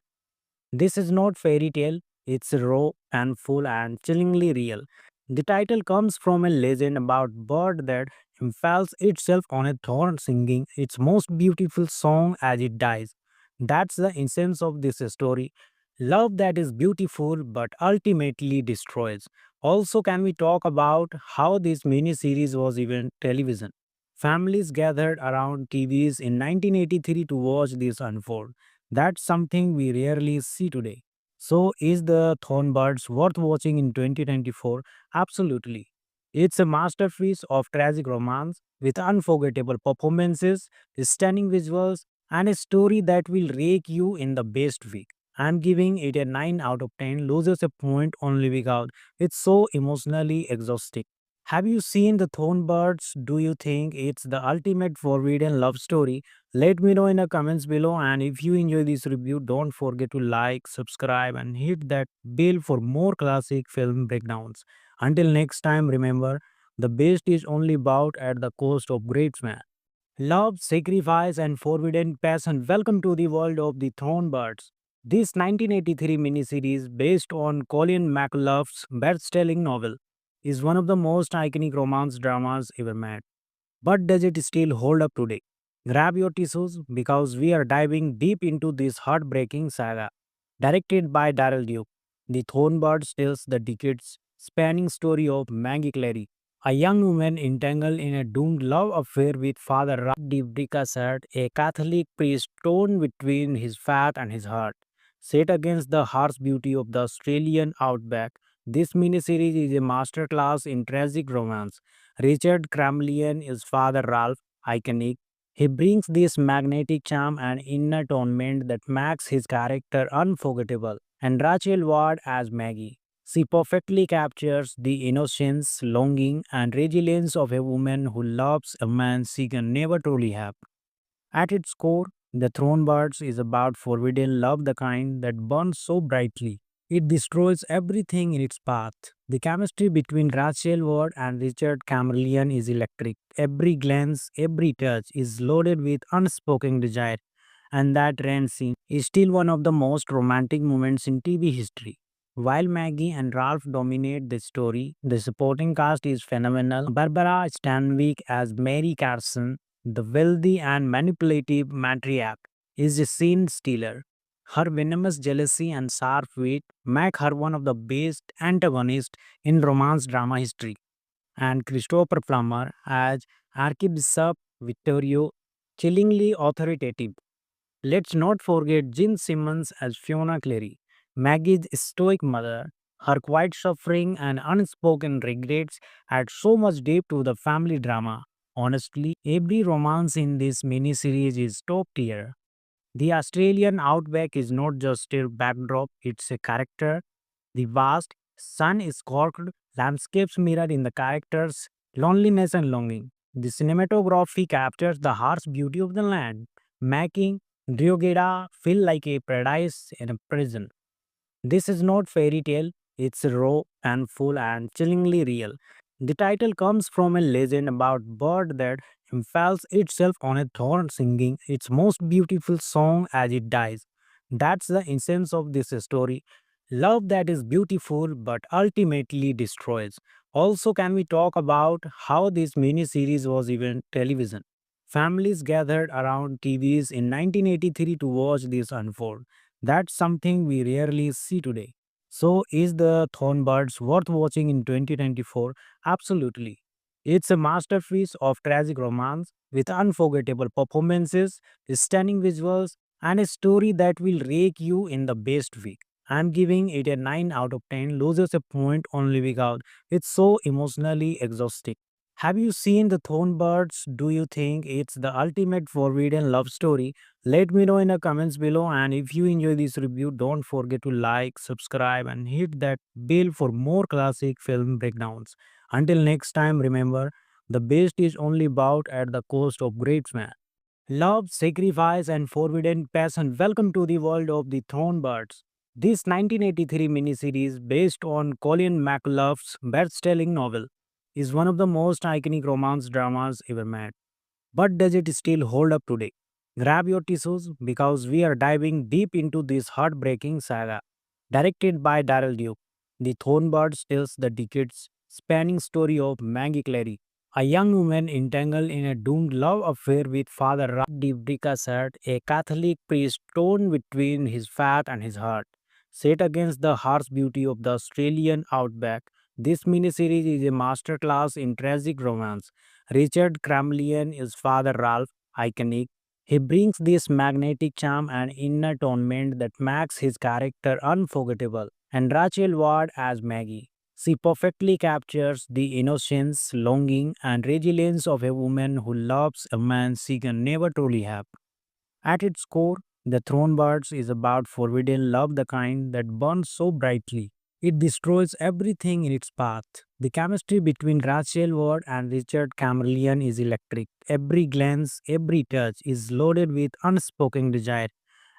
This is not fairy tale, it's raw and full and chillingly real. The title comes from a legend about bird that impales itself on a thorn singing its most beautiful song as it dies. That's the essence of this story. Love that is beautiful but ultimately destroys. Also, can we talk about how this mini series was even television? Families gathered around TVs in 1983 to watch this unfold. That's something we rarely see today. So, is the Thornbirds worth watching in 2024? Absolutely. It's a masterpiece of tragic romance with unforgettable performances, stunning visuals, and a story that will rake you in the best way. I'm giving it a 9 out of 10, loses a point only because it's so emotionally exhausting. Have you seen the Thornbirds? Do you think it's the ultimate forbidden love story? Let me know in the comments below. And if you enjoy this review, don't forget to like, subscribe, and hit that bell for more classic film breakdowns. Until next time, remember the best is only bought at the cost of great man. Love, sacrifice, and forbidden passion. Welcome to the world of the Thornbirds. This 1983 miniseries, based on Colin McLough's best-selling novel, is one of the most iconic romance dramas ever made. But does it still hold up today? Grab your tissues because we are diving deep into this heartbreaking saga. Directed by Daryl Duke, The Thornbirds tells the decades spanning story of Maggie Clary, a young woman entangled in a doomed love affair with Father Ralph de Bricassat, a Catholic priest torn between his faith and his heart. Set against the harsh beauty of the Australian outback, this miniseries is a masterclass in tragic romance. Richard Cramlian is Father Ralph, iconic. He brings this magnetic charm and inner torment that makes his character unforgettable. And Rachel Ward as Maggie. She perfectly captures the innocence, longing, and resilience of a woman who loves a man she can never truly have. At its core, The Thronebirds is about forbidden love, the kind that burns so brightly. It destroys everything in its path. The chemistry between Rachel Ward and Richard Camerlian is electric. Every glance, every touch is loaded with unspoken desire, and that rain scene is still one of the most romantic moments in TV history. While Maggie and Ralph dominate the story, the supporting cast is phenomenal. Barbara Stanwyck as Mary Carson, the wealthy and manipulative matriarch, is a scene stealer. Her venomous jealousy and sharp wit make her one of the best antagonists in romance drama history. And Christopher Plummer as Archbishop Vittorio, chillingly authoritative. Let's not forget Jean Simmons as Fiona Clary, Maggie's stoic mother. Her quiet suffering and unspoken regrets add so much depth to the family drama. Honestly, every romance in this miniseries is top tier. The Australian outback is not just a backdrop, it's a character. The vast, sun-scorched landscapes mirror in the characters' loneliness and longing. The cinematography captures the harsh beauty of the land, making Drogheda feel like a paradise in a prison. This is not fairy tale, it's raw and full and chillingly real. The title comes from a legend about bird that impales itself on a thorn singing its most beautiful song as it dies. That's the essence of this story. Love that is beautiful but ultimately destroys. Also, can we talk about how this mini series was even television? Families gathered around TVs in 1983 to watch this unfold. That's something we rarely see today. So, is the Thornbirds worth watching in 2024? Absolutely. It's a masterpiece of tragic romance with unforgettable performances, stunning visuals, and a story that will rake you in the best way. I'm giving it a 9 out of 10, loses a point only because it's so emotionally exhausting. Have you seen the Thornbirds? Do you think it's the ultimate forbidden love story? Let me know in the comments below. And if you enjoy this review, don't forget to like, subscribe, and hit that bell for more classic film breakdowns. Until next time, remember the best is only bought at the cost of great man. Love, sacrifice, and forbidden passion. Welcome to the world of the Thornbirds. This 1983 miniseries, based on Colin McLough's best-selling novel, is one of the most iconic romance dramas ever made. But does it still hold up today? Grab your tissues because we are diving deep into this heartbreaking saga. Directed by Daryl Duke, The Thornbirds tells the decades spanning story of Maggie Clary, a young woman entangled in a doomed love affair with Father Ralph de Bricassat, a Catholic priest torn between his faith and his heart. Set against the harsh beauty of the Australian outback, this miniseries is a masterclass in tragic romance. Richard Cramlian is Father Ralph, iconic. He brings this magnetic charm and inner torment that makes his character unforgettable. And Rachel Ward as Maggie. She perfectly captures the innocence, longing, and resilience of a woman who loves a man she can never truly have. At its core, The Thronebirds is about forbidden love, the kind that burns so brightly. It destroys everything in its path. The chemistry between Rachel Ward and Richard Chamberlain is electric. Every glance, every touch is loaded with unspoken desire,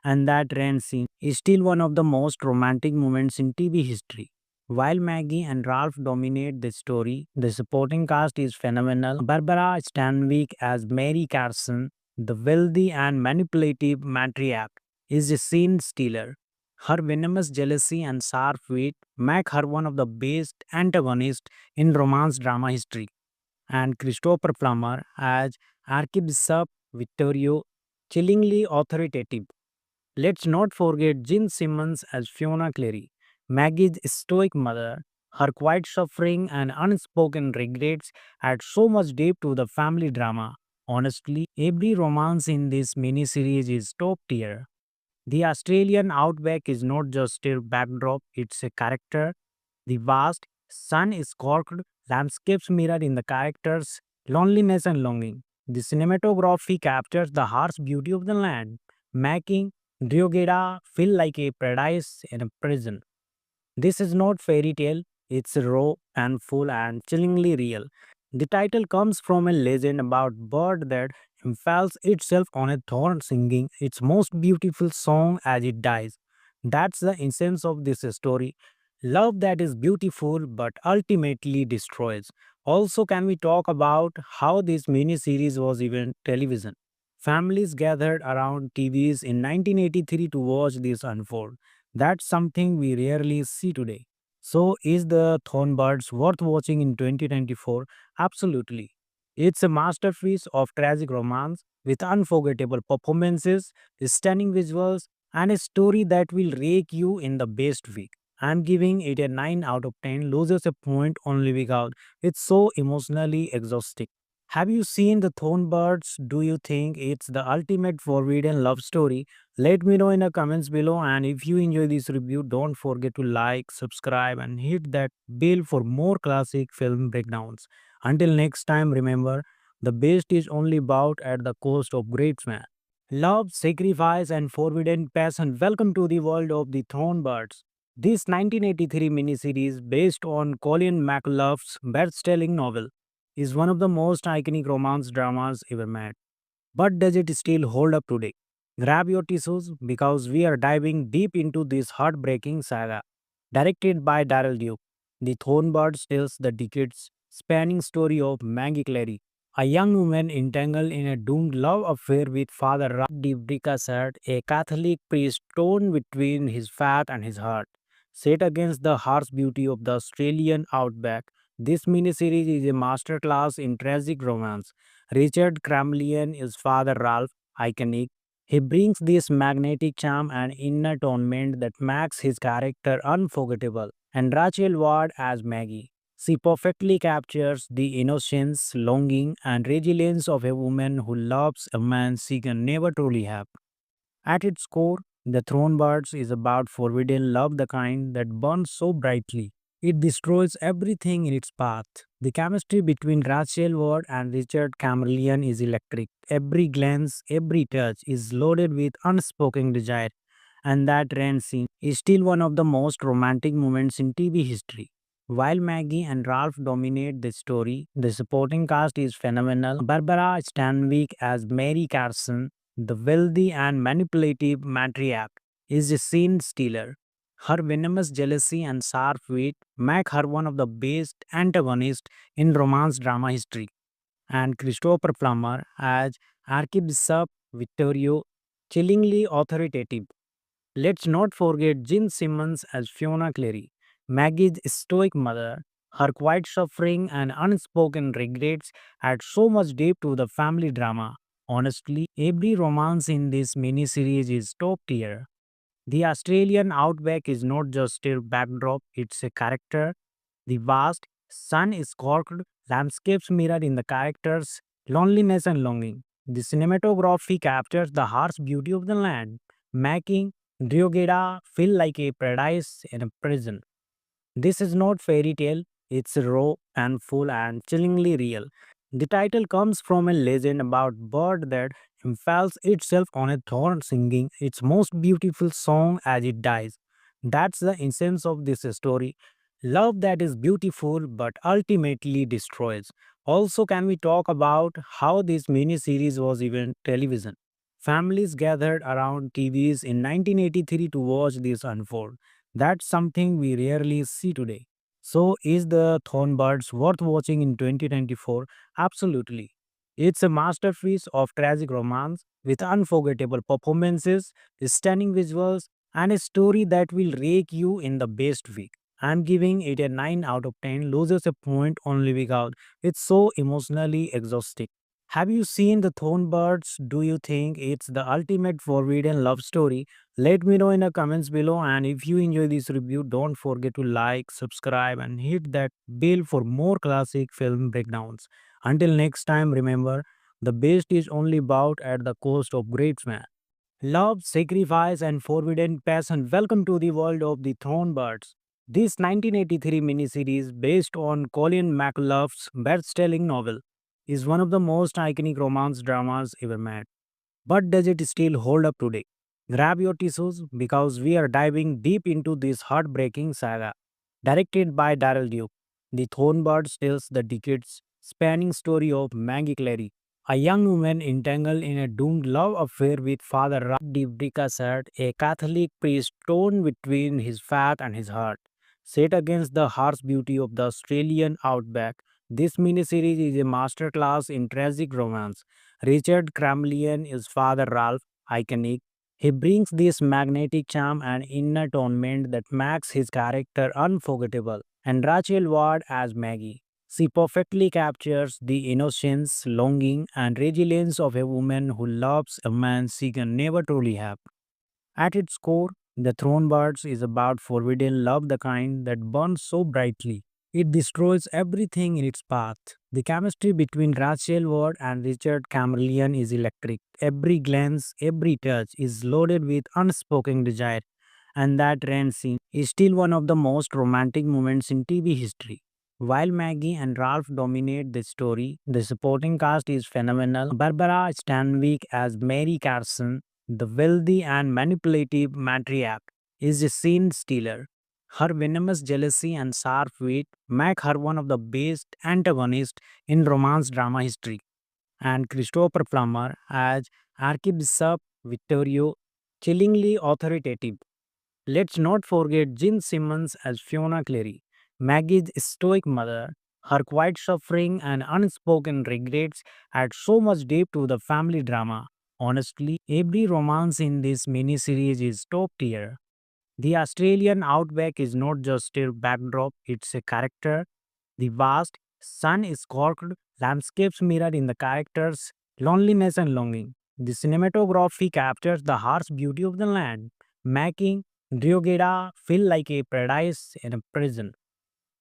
and that rain scene is still one of the most romantic moments in TV history. While Maggie and Ralph dominate the story, the supporting cast is phenomenal. Barbara Stanwyck as Mary Carson, the wealthy and manipulative matriarch, is a scene stealer. Her venomous jealousy and sharp wit make her one of the best antagonists in romance drama history. And Christopher Plummer as Archbishop Vittorio, chillingly authoritative. Let's not forget Jean Simmons as Fiona Clary, Maggie's stoic mother. Her quiet suffering and unspoken regrets add so much depth to the family drama. Honestly, every romance in this miniseries is top tier. The Australian outback is not just a backdrop, it's a character. The vast, sun scorched landscapes mirror in the characters' loneliness and longing. The cinematography captures the harsh beauty of the land, making Drogheda feel like a paradise in a prison. This is not fairy tale, it's raw and full and chillingly real. The title comes from a legend about bird that impales itself on a thorn singing its most beautiful song as it dies. That's the essence of this story. Love that is beautiful but ultimately destroys. Also, can we talk about how this mini series was even television? Families gathered around TVs in 1983 to watch this unfold. That's something we rarely see today. So, is the Thornbirds worth watching in 2024? Absolutely. It's a masterpiece of tragic romance with unforgettable performances, stunning visuals, and a story that will rake you in the best way. I'm giving it a 9 out of 10, loses a point only because it's so emotionally exhausting. Have you seen the Thornbirds? Do you think it's the ultimate forbidden love story? Let me know in the comments below. And if you enjoy this review, don't forget to like, subscribe, and hit that bell for more classic film breakdowns. Until next time, remember the best is only bought at the cost of great man. Love, sacrifice, and forbidden passion. Welcome to the world of the Thornbirds. This 1983 miniseries, based on Colin McLough's best-selling novel, is one of the most iconic romance dramas ever made. But does it still hold up today? Grab your tissues because we are diving deep into this heartbreaking saga. Directed by Daryl Duke, The Thornbirds tells the decades spanning story of Maggie Clary, a young woman entangled in a doomed love affair with Father Ralph de Bricassat, a Catholic priest torn between his faith and his heart. Set against the harsh beauty of the Australian outback, this miniseries is a masterclass in tragic romance. Richard Cramlian is Father Ralph, iconic. He brings this magnetic charm and inner atonement that makes his character unforgettable. And Rachel Ward as Maggie. She perfectly captures the innocence, longing, and resilience of a woman who loves a man she can never truly have. At its core, The Thronebirds is about forbidden love, the kind that burns so brightly. It destroys everything in its path. The chemistry between Rachel Ward and Richard Chamberlain is electric. Every glance, every touch is loaded with unspoken desire, and that rain scene is still one of the most romantic moments in TV history. While Maggie and Ralph dominate the story, the supporting cast is phenomenal. Barbara Stanwyck as Mary Carson, the wealthy and manipulative matriarch, is a scene stealer. Her venomous jealousy and sharp wit make her one of the best antagonists in romance drama history. And Christopher Plummer as Archbishop Vittorio, chillingly authoritative. Let's not forget Jean Simmons as Fiona Clary, Maggie's stoic mother. Her quiet suffering and unspoken regrets add so much depth to the family drama. Honestly, every romance in this miniseries is top tier. The Australian outback is not just a backdrop, it's a character. The vast, sun scorched landscapes mirror in the characters' loneliness and longing. The cinematography captures the harsh beauty of the land, making Drogheda feel like a paradise in a prison. This is not fairy tale, it's raw and full and chillingly real. The title comes from a legend about bird that impales itself on a thorn singing its most beautiful song as it dies. That's the essence of this story. Love that is beautiful but ultimately destroys. Also, can we talk about how this mini series was even television? Families gathered around TVs in 1983 to watch this unfold. That's something we rarely see today. So, is the Thornbirds worth watching in 2024? Absolutely. It's a masterpiece of tragic romance with unforgettable performances, stunning visuals, and a story that will rake you in the best way. I'm giving it a 9 out of 10, loses a point only because it's so emotionally exhausting. Have you seen the Thornbirds? Do you think it's the ultimate forbidden love story? Let me know in the comments below. And if you enjoy this review, don't forget to like, subscribe, and hit that bell for more classic film breakdowns. Until next time, remember the best is only bought at the cost of great man. Love, sacrifice, and forbidden passion. Welcome to the world of the Thornbirds. This 1983 miniseries, based on Colin McLough's best-selling novel, is one of the most iconic romance dramas ever made. But does it still hold up today? Grab your tissues because we are diving deep into this heartbreaking saga. Directed by Daryl Duke, The Thornbirds tells the decades spanning story of Maggie Clary, a young woman entangled in a doomed love affair with Father Ralph de Bricassat, a Catholic priest torn between his faith and his heart. Set against the harsh beauty of the Australian outback, this miniseries is a masterclass in tragic romance. Richard Cramlian is Father Ralph, iconic. He brings this magnetic charm and inner torment that makes his character unforgettable. And Rachel Ward as Maggie. She perfectly captures the innocence, longing, and resilience of a woman who loves a man she can never truly have. At its core, The Thronebirds is about forbidden love, the kind that burns so brightly. It destroys everything in its path. The chemistry between Rachel Ward and Richard Camerlian is electric. Every glance, every touch is loaded with unspoken desire, and that rain scene is still one of the most romantic moments in TV history. While Maggie and Ralph dominate the story, the supporting cast is phenomenal. Barbara Stanwyck as Mary Carson, the wealthy and manipulative matriarch, is a scene stealer. Her venomous jealousy and sharp wit make her one of the best antagonists in romance drama history. And Christopher Plummer as Archbishop Vittorio, chillingly authoritative. Let's not forget Jean Simmons as Fiona Clary, Maggie's stoic mother. Her quiet suffering and unspoken regrets add so much depth to the family drama. Honestly, every romance in this miniseries is top tier. The Australian outback is not just a backdrop, it's a character. The vast, sun-scorched landscapes mirror in the characters' loneliness and longing. The cinematography captures the harsh beauty of the land, making Drogheda feel like a paradise in a prison.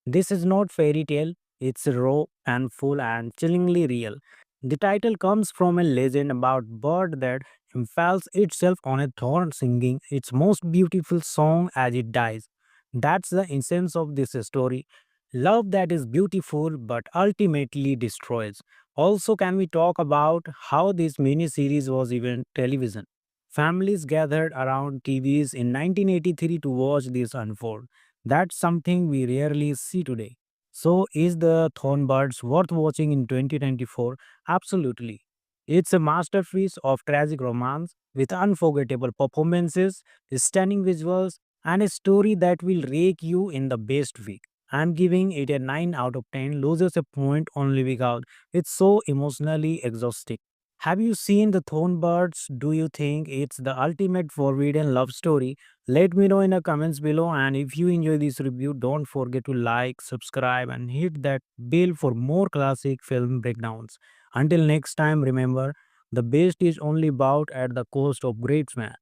This is not fairy tale, it's raw and full and chillingly real. The title comes from a legend about bird that impales itself on a thorn singing its most beautiful song as it dies. That's the essence of this story. Love that is beautiful but ultimately destroys. Also, can we talk about how this mini series was even television? Families gathered around TVs in 1983 to watch this unfold. That's something we rarely see today. So, is the Thornbirds worth watching in 2024? Absolutely. It's a masterpiece of tragic romance with unforgettable performances, stunning visuals, and a story that will rake you in the best way. I'm giving it a 9 out of 10, loses a point only because it's so emotionally exhausting. Have you seen the Thornbirds? Do you think it's the ultimate forbidden love story? Let me know in the comments below. And if you enjoy this review, don't forget to like, subscribe, and hit that bell for more classic film breakdowns. Until next time, remember the best is only bought at the cost of great man.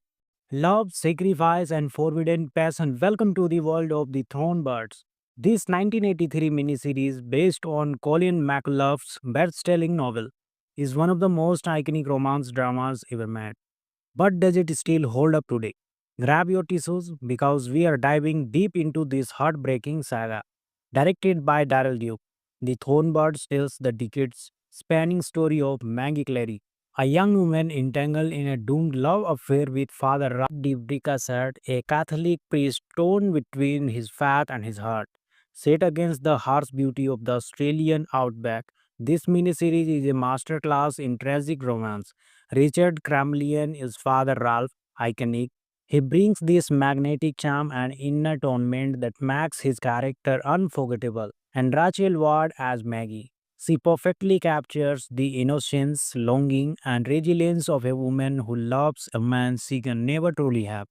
Love, sacrifice, and forbidden passion. Welcome to the world of the Thornbirds. This 1983 miniseries, based on Colin McLough's best-selling novel, is one of the most iconic romance dramas ever made. But does it still hold up today? Grab your tissues because we are diving deep into this heartbreaking saga. Directed by Daryl Duke, The Thornbirds tells the decades spanning story of Maggie Clary, A young woman entangled in a doomed love affair with Father Ralph de Bricassat, a Catholic priest torn between his faith and his heart. Set against the harsh beauty of the Australian outback, this miniseries is a masterclass in tragic romance. Richard Cramlian is Father Ralph, iconic. He brings this magnetic charm and inner atonement that makes his character unforgettable. And Rachel Ward as Maggie. She perfectly captures the innocence, longing, and resilience of a woman who loves a man she can never truly have.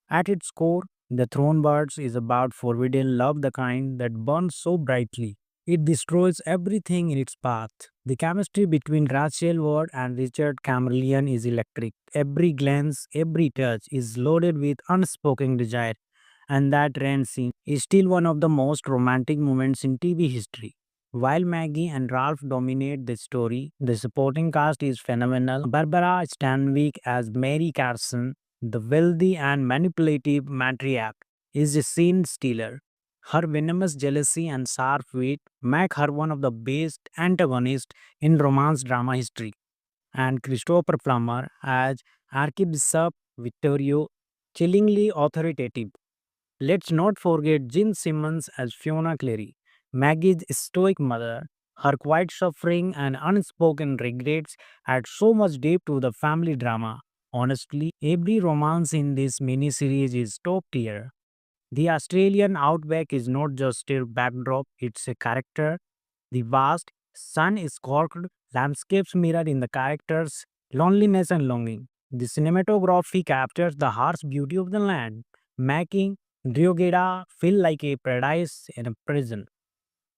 At its core, The Throne Birds is about forbidden love, the kind that burns so brightly. It destroys everything in its path. The chemistry between Rachel Ward and Richard Camerlian is electric. Every glance, every touch is loaded with unspoken desire, and that rain scene is still one of the most romantic moments in TV history. While Maggie and Ralph dominate the story, the supporting cast is phenomenal. Barbara Stanwyck as Mary Carson, the wealthy and manipulative matriarch, is a scene stealer. Her venomous jealousy and sharp wit make her one of the best antagonists in romance drama history. And Christopher Plummer as Archbishop Vittorio, chillingly authoritative. Let's not forget Jean Simmons as Fiona Clary, Maggie's stoic mother. Her quiet suffering and unspoken regrets add so much depth to the family drama. Honestly, every romance in this miniseries is top tier. The Australian outback is not just a backdrop, it's a character. The vast, sun-scorched landscapes mirror in the characters' loneliness and longing. The cinematography captures the harsh beauty of the land, making Diogeda feel like a paradise in a prison.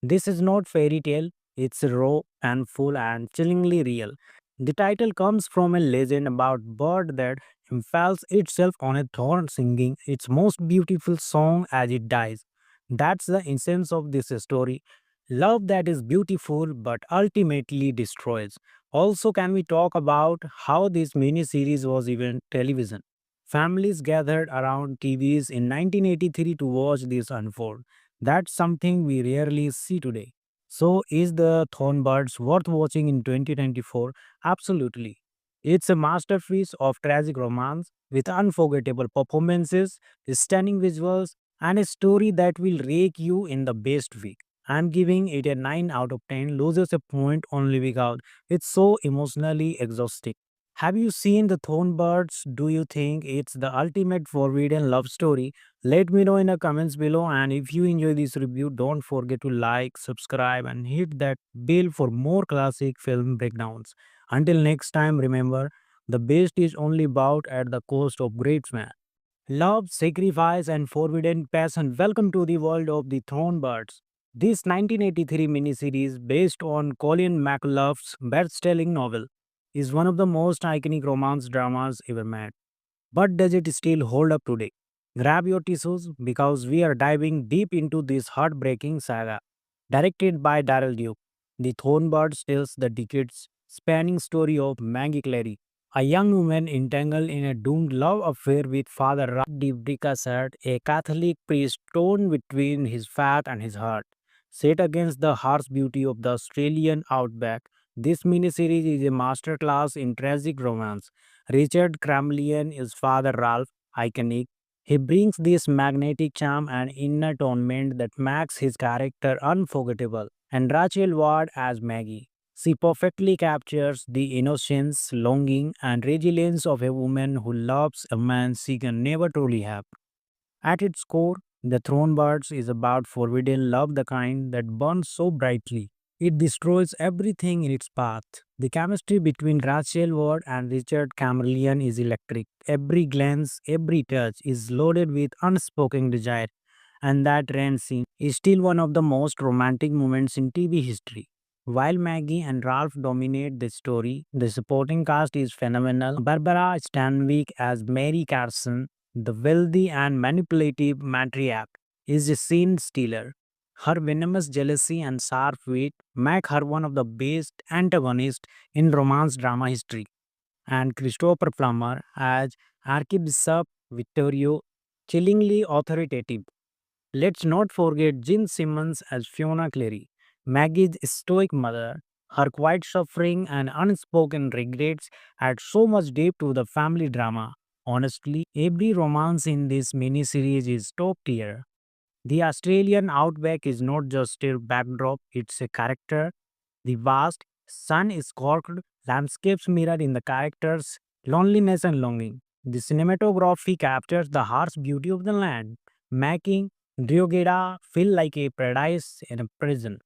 This is not fairy tale, it's raw and full and chillingly real. The title comes from a legend about bird that impales itself on a thorn singing its most beautiful song as it dies. That's the essence of this story. Love that is beautiful but ultimately destroys. Also, can we talk about how this mini-series was even television? Families gathered around TVs in 1983 to watch this unfold. That's something we rarely see today. So, is the Thornbirds worth watching in 2024? Absolutely. It's a masterpiece of tragic romance with unforgettable performances, stunning visuals, and a story that will rake you in the best way. I'm giving it a 9 out of 10, loses a point only because it's so emotionally exhausting. Have you seen the Thornbirds? Do you think it's the ultimate forbidden love story? Let me know in the comments below, and if you enjoy this review, don't forget to like, subscribe, and hit that bell for more classic film breakdowns. Until next time, remember, the best is only bought at the cost of great man. Love, sacrifice, and forbidden passion. Welcome to the world of the Thornbirds. This 1983 miniseries, based on Colin McLough's best-selling novel, is one of the most iconic romance dramas ever made. But does it still hold up today? Grab your tissues because we are diving deep into this heartbreaking saga. Directed by Daryl Duke, The Thornbirds tells the decades spanning story of Maggie Clary, a young woman entangled in a doomed love affair with Father Ralph de Bricassat, a Catholic priest torn between his faith and his heart. Set against the harsh beauty of the Australian outback, this miniseries is a masterclass in tragic romance. Richard Cramlian is Father Ralph, iconic. He brings this magnetic charm and inner atonement that makes his character unforgettable. And Rachel Ward as Maggie. She perfectly captures the innocence, longing, and resilience of a woman who loves a man she can never truly have. At its core, The Thronebirds is about forbidden love, the kind that burns so brightly. It destroys everything in its path. The chemistry between Rachel Ward and Richard Camerlian is electric. Every glance, every touch is loaded with unspoken desire, and that rain scene is still one of the most romantic moments in TV history. While Maggie and Ralph dominate the story, the supporting cast is phenomenal. Barbara Stanwyck as Mary Carson, the wealthy and manipulative matriarch, is a scene stealer. Her venomous jealousy and sharp wit make her one of the best antagonists in romance drama history. And Christopher Plummer as Archbishop Vittorio, chillingly authoritative. Let's not forget Jean Simmons as Fiona Clary, Maggie's stoic mother. Her quiet suffering and unspoken regrets add so much depth to the family drama. Honestly, every romance in this miniseries is top tier. The Australian outback is not just a backdrop, it's a character. The vast, sun-scorched landscapes mirror in the characters' loneliness and longing. The cinematography captures the harsh beauty of the land, making Drogheda feel like a paradise in a prison.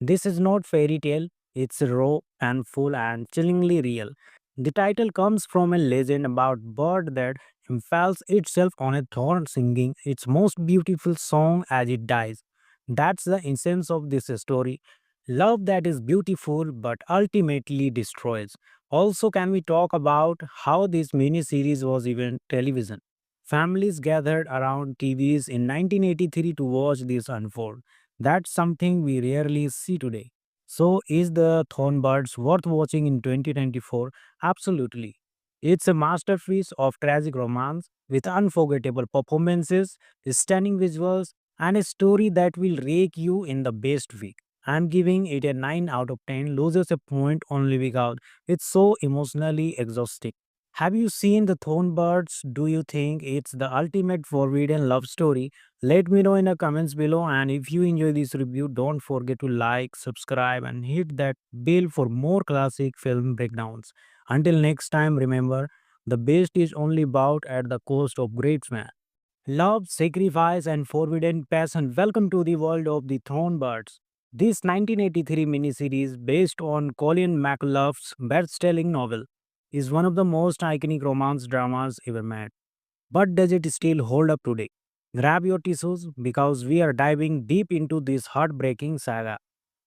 This is not fairy tale, it's raw and full and chillingly real. The title comes from a legend about bird that impales itself on a thorn singing its most beautiful song as it dies. That's the essence of this story. Love that is beautiful but ultimately destroys. Also, can we talk about how this mini-series was even television? Families gathered around TVs in 1983 to watch this unfold. That's something we rarely see today. So, is the Thornbirds worth watching in 2024? Absolutely. It's a masterpiece of tragic romance with unforgettable performances, stunning visuals, and a story that will rake you in the best way. I'm giving it a 9 out of 10, loses a point only because it's so emotionally exhausting. Have you seen the Thornbirds? Do you think it's the ultimate forbidden love story? Let me know in the comments below, and if you enjoy this review, don't forget to like, subscribe and hit that bell for more classic film breakdowns. Until next time, remember, the best is only bought at the cost of great man. Love, sacrifice, and forbidden passion. Welcome to the world of the Thornbirds. This 1983 miniseries, based on Colin McLough's best-selling novel, is one of the most iconic romance dramas ever made. But does it still hold up today? Grab your tissues because we are diving deep into this heartbreaking saga.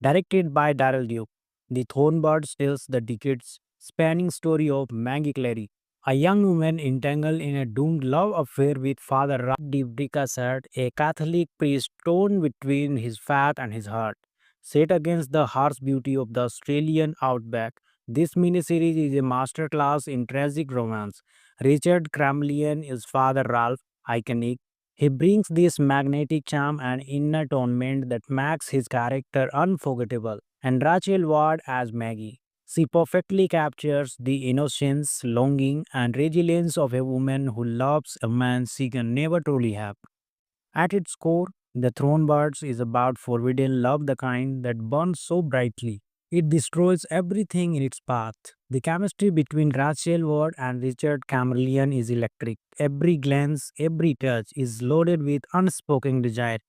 Directed by Daryl Duke, The Thornbirds tells the decades spanning story of Maggie Clary, a young woman entangled in a doomed love affair with Father Ralph de Bricassat, a Catholic priest torn between his faith and his heart. Set against the harsh beauty of the Australian outback, this miniseries is a masterclass in tragic romance. Richard Cramlian is Father Ralph, iconic. He brings this magnetic charm and inner atonement that makes his character unforgettable. And Rachel Ward as Maggie. She perfectly captures the innocence, longing, and resilience of a woman who loves a man she can never truly have. At its core, the Thronebirds is about forbidden love, the kind that burns so brightly. It destroys everything in its path. The chemistry between Rachel Ward and Richard Camerlian is electric. Every glance, every touch is loaded with unspoken desire,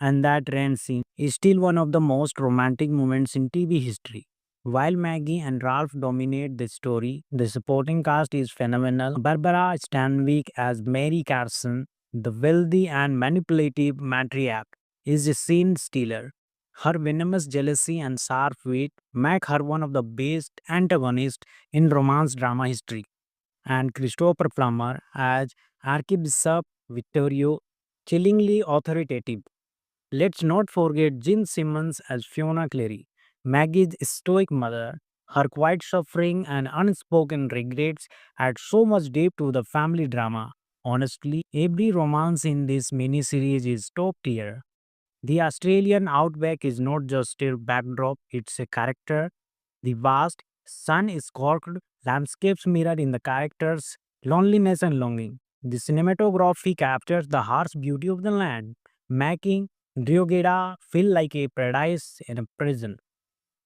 and that rain scene is still one of the most romantic moments in TV history. While Maggie and Ralph dominate the story, the supporting cast is phenomenal. Barbara Stanwyck as Mary Carson, the wealthy and manipulative matriarch, is a scene stealer. Her venomous jealousy and sharp wit make her one of the best antagonists in romance drama history. And Christopher Plummer as Archbishop Vittorio, chillingly authoritative. Let's not forget Jean Simmons as Fiona Clary, Maggie's stoic mother. Her quiet suffering and unspoken regrets add so much depth to the family drama. Honestly, every romance in this miniseries is top tier. The Australian outback is not just a backdrop, it's a character. The vast, sun-scorched landscapes mirror in the characters' loneliness and longing. The cinematography captures the harsh beauty of the land, making Drogheda feel like a paradise in a prison.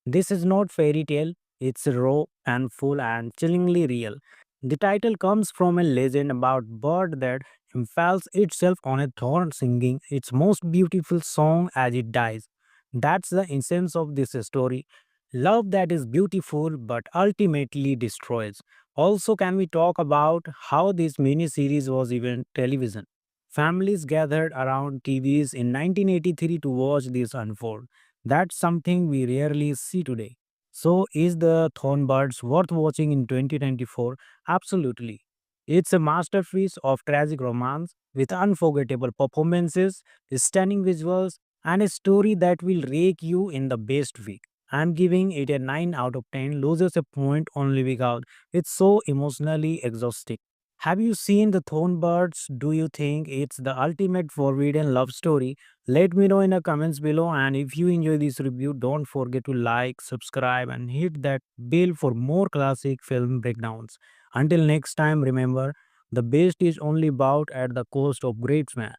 This is not fairy tale, it's raw and full and chillingly real. The title comes from a legend about bird that impales itself on a thorn singing its most beautiful song as it dies. That's the essence of this story. Love that is beautiful but ultimately destroys. Also, can we talk about how this mini-series was even television? Families gathered around TVs in 1983 to watch this unfold. That's something we rarely see today. So, is the Thornbirds worth watching in 2024? Absolutely. It's a masterpiece of tragic romance with unforgettable performances, stunning visuals, and a story that will rake you in the best way. I'm giving it a 9 out of 10, loses a point only because it's so emotionally exhausting. Have you seen The Thornbirds? Do you think it's the ultimate forbidden love story? Let me know in the comments below. And if you enjoy this review, don't forget to like, subscribe, and hit that bell for more classic film breakdowns. Until next time, remember the best is only bought at the cost of great man.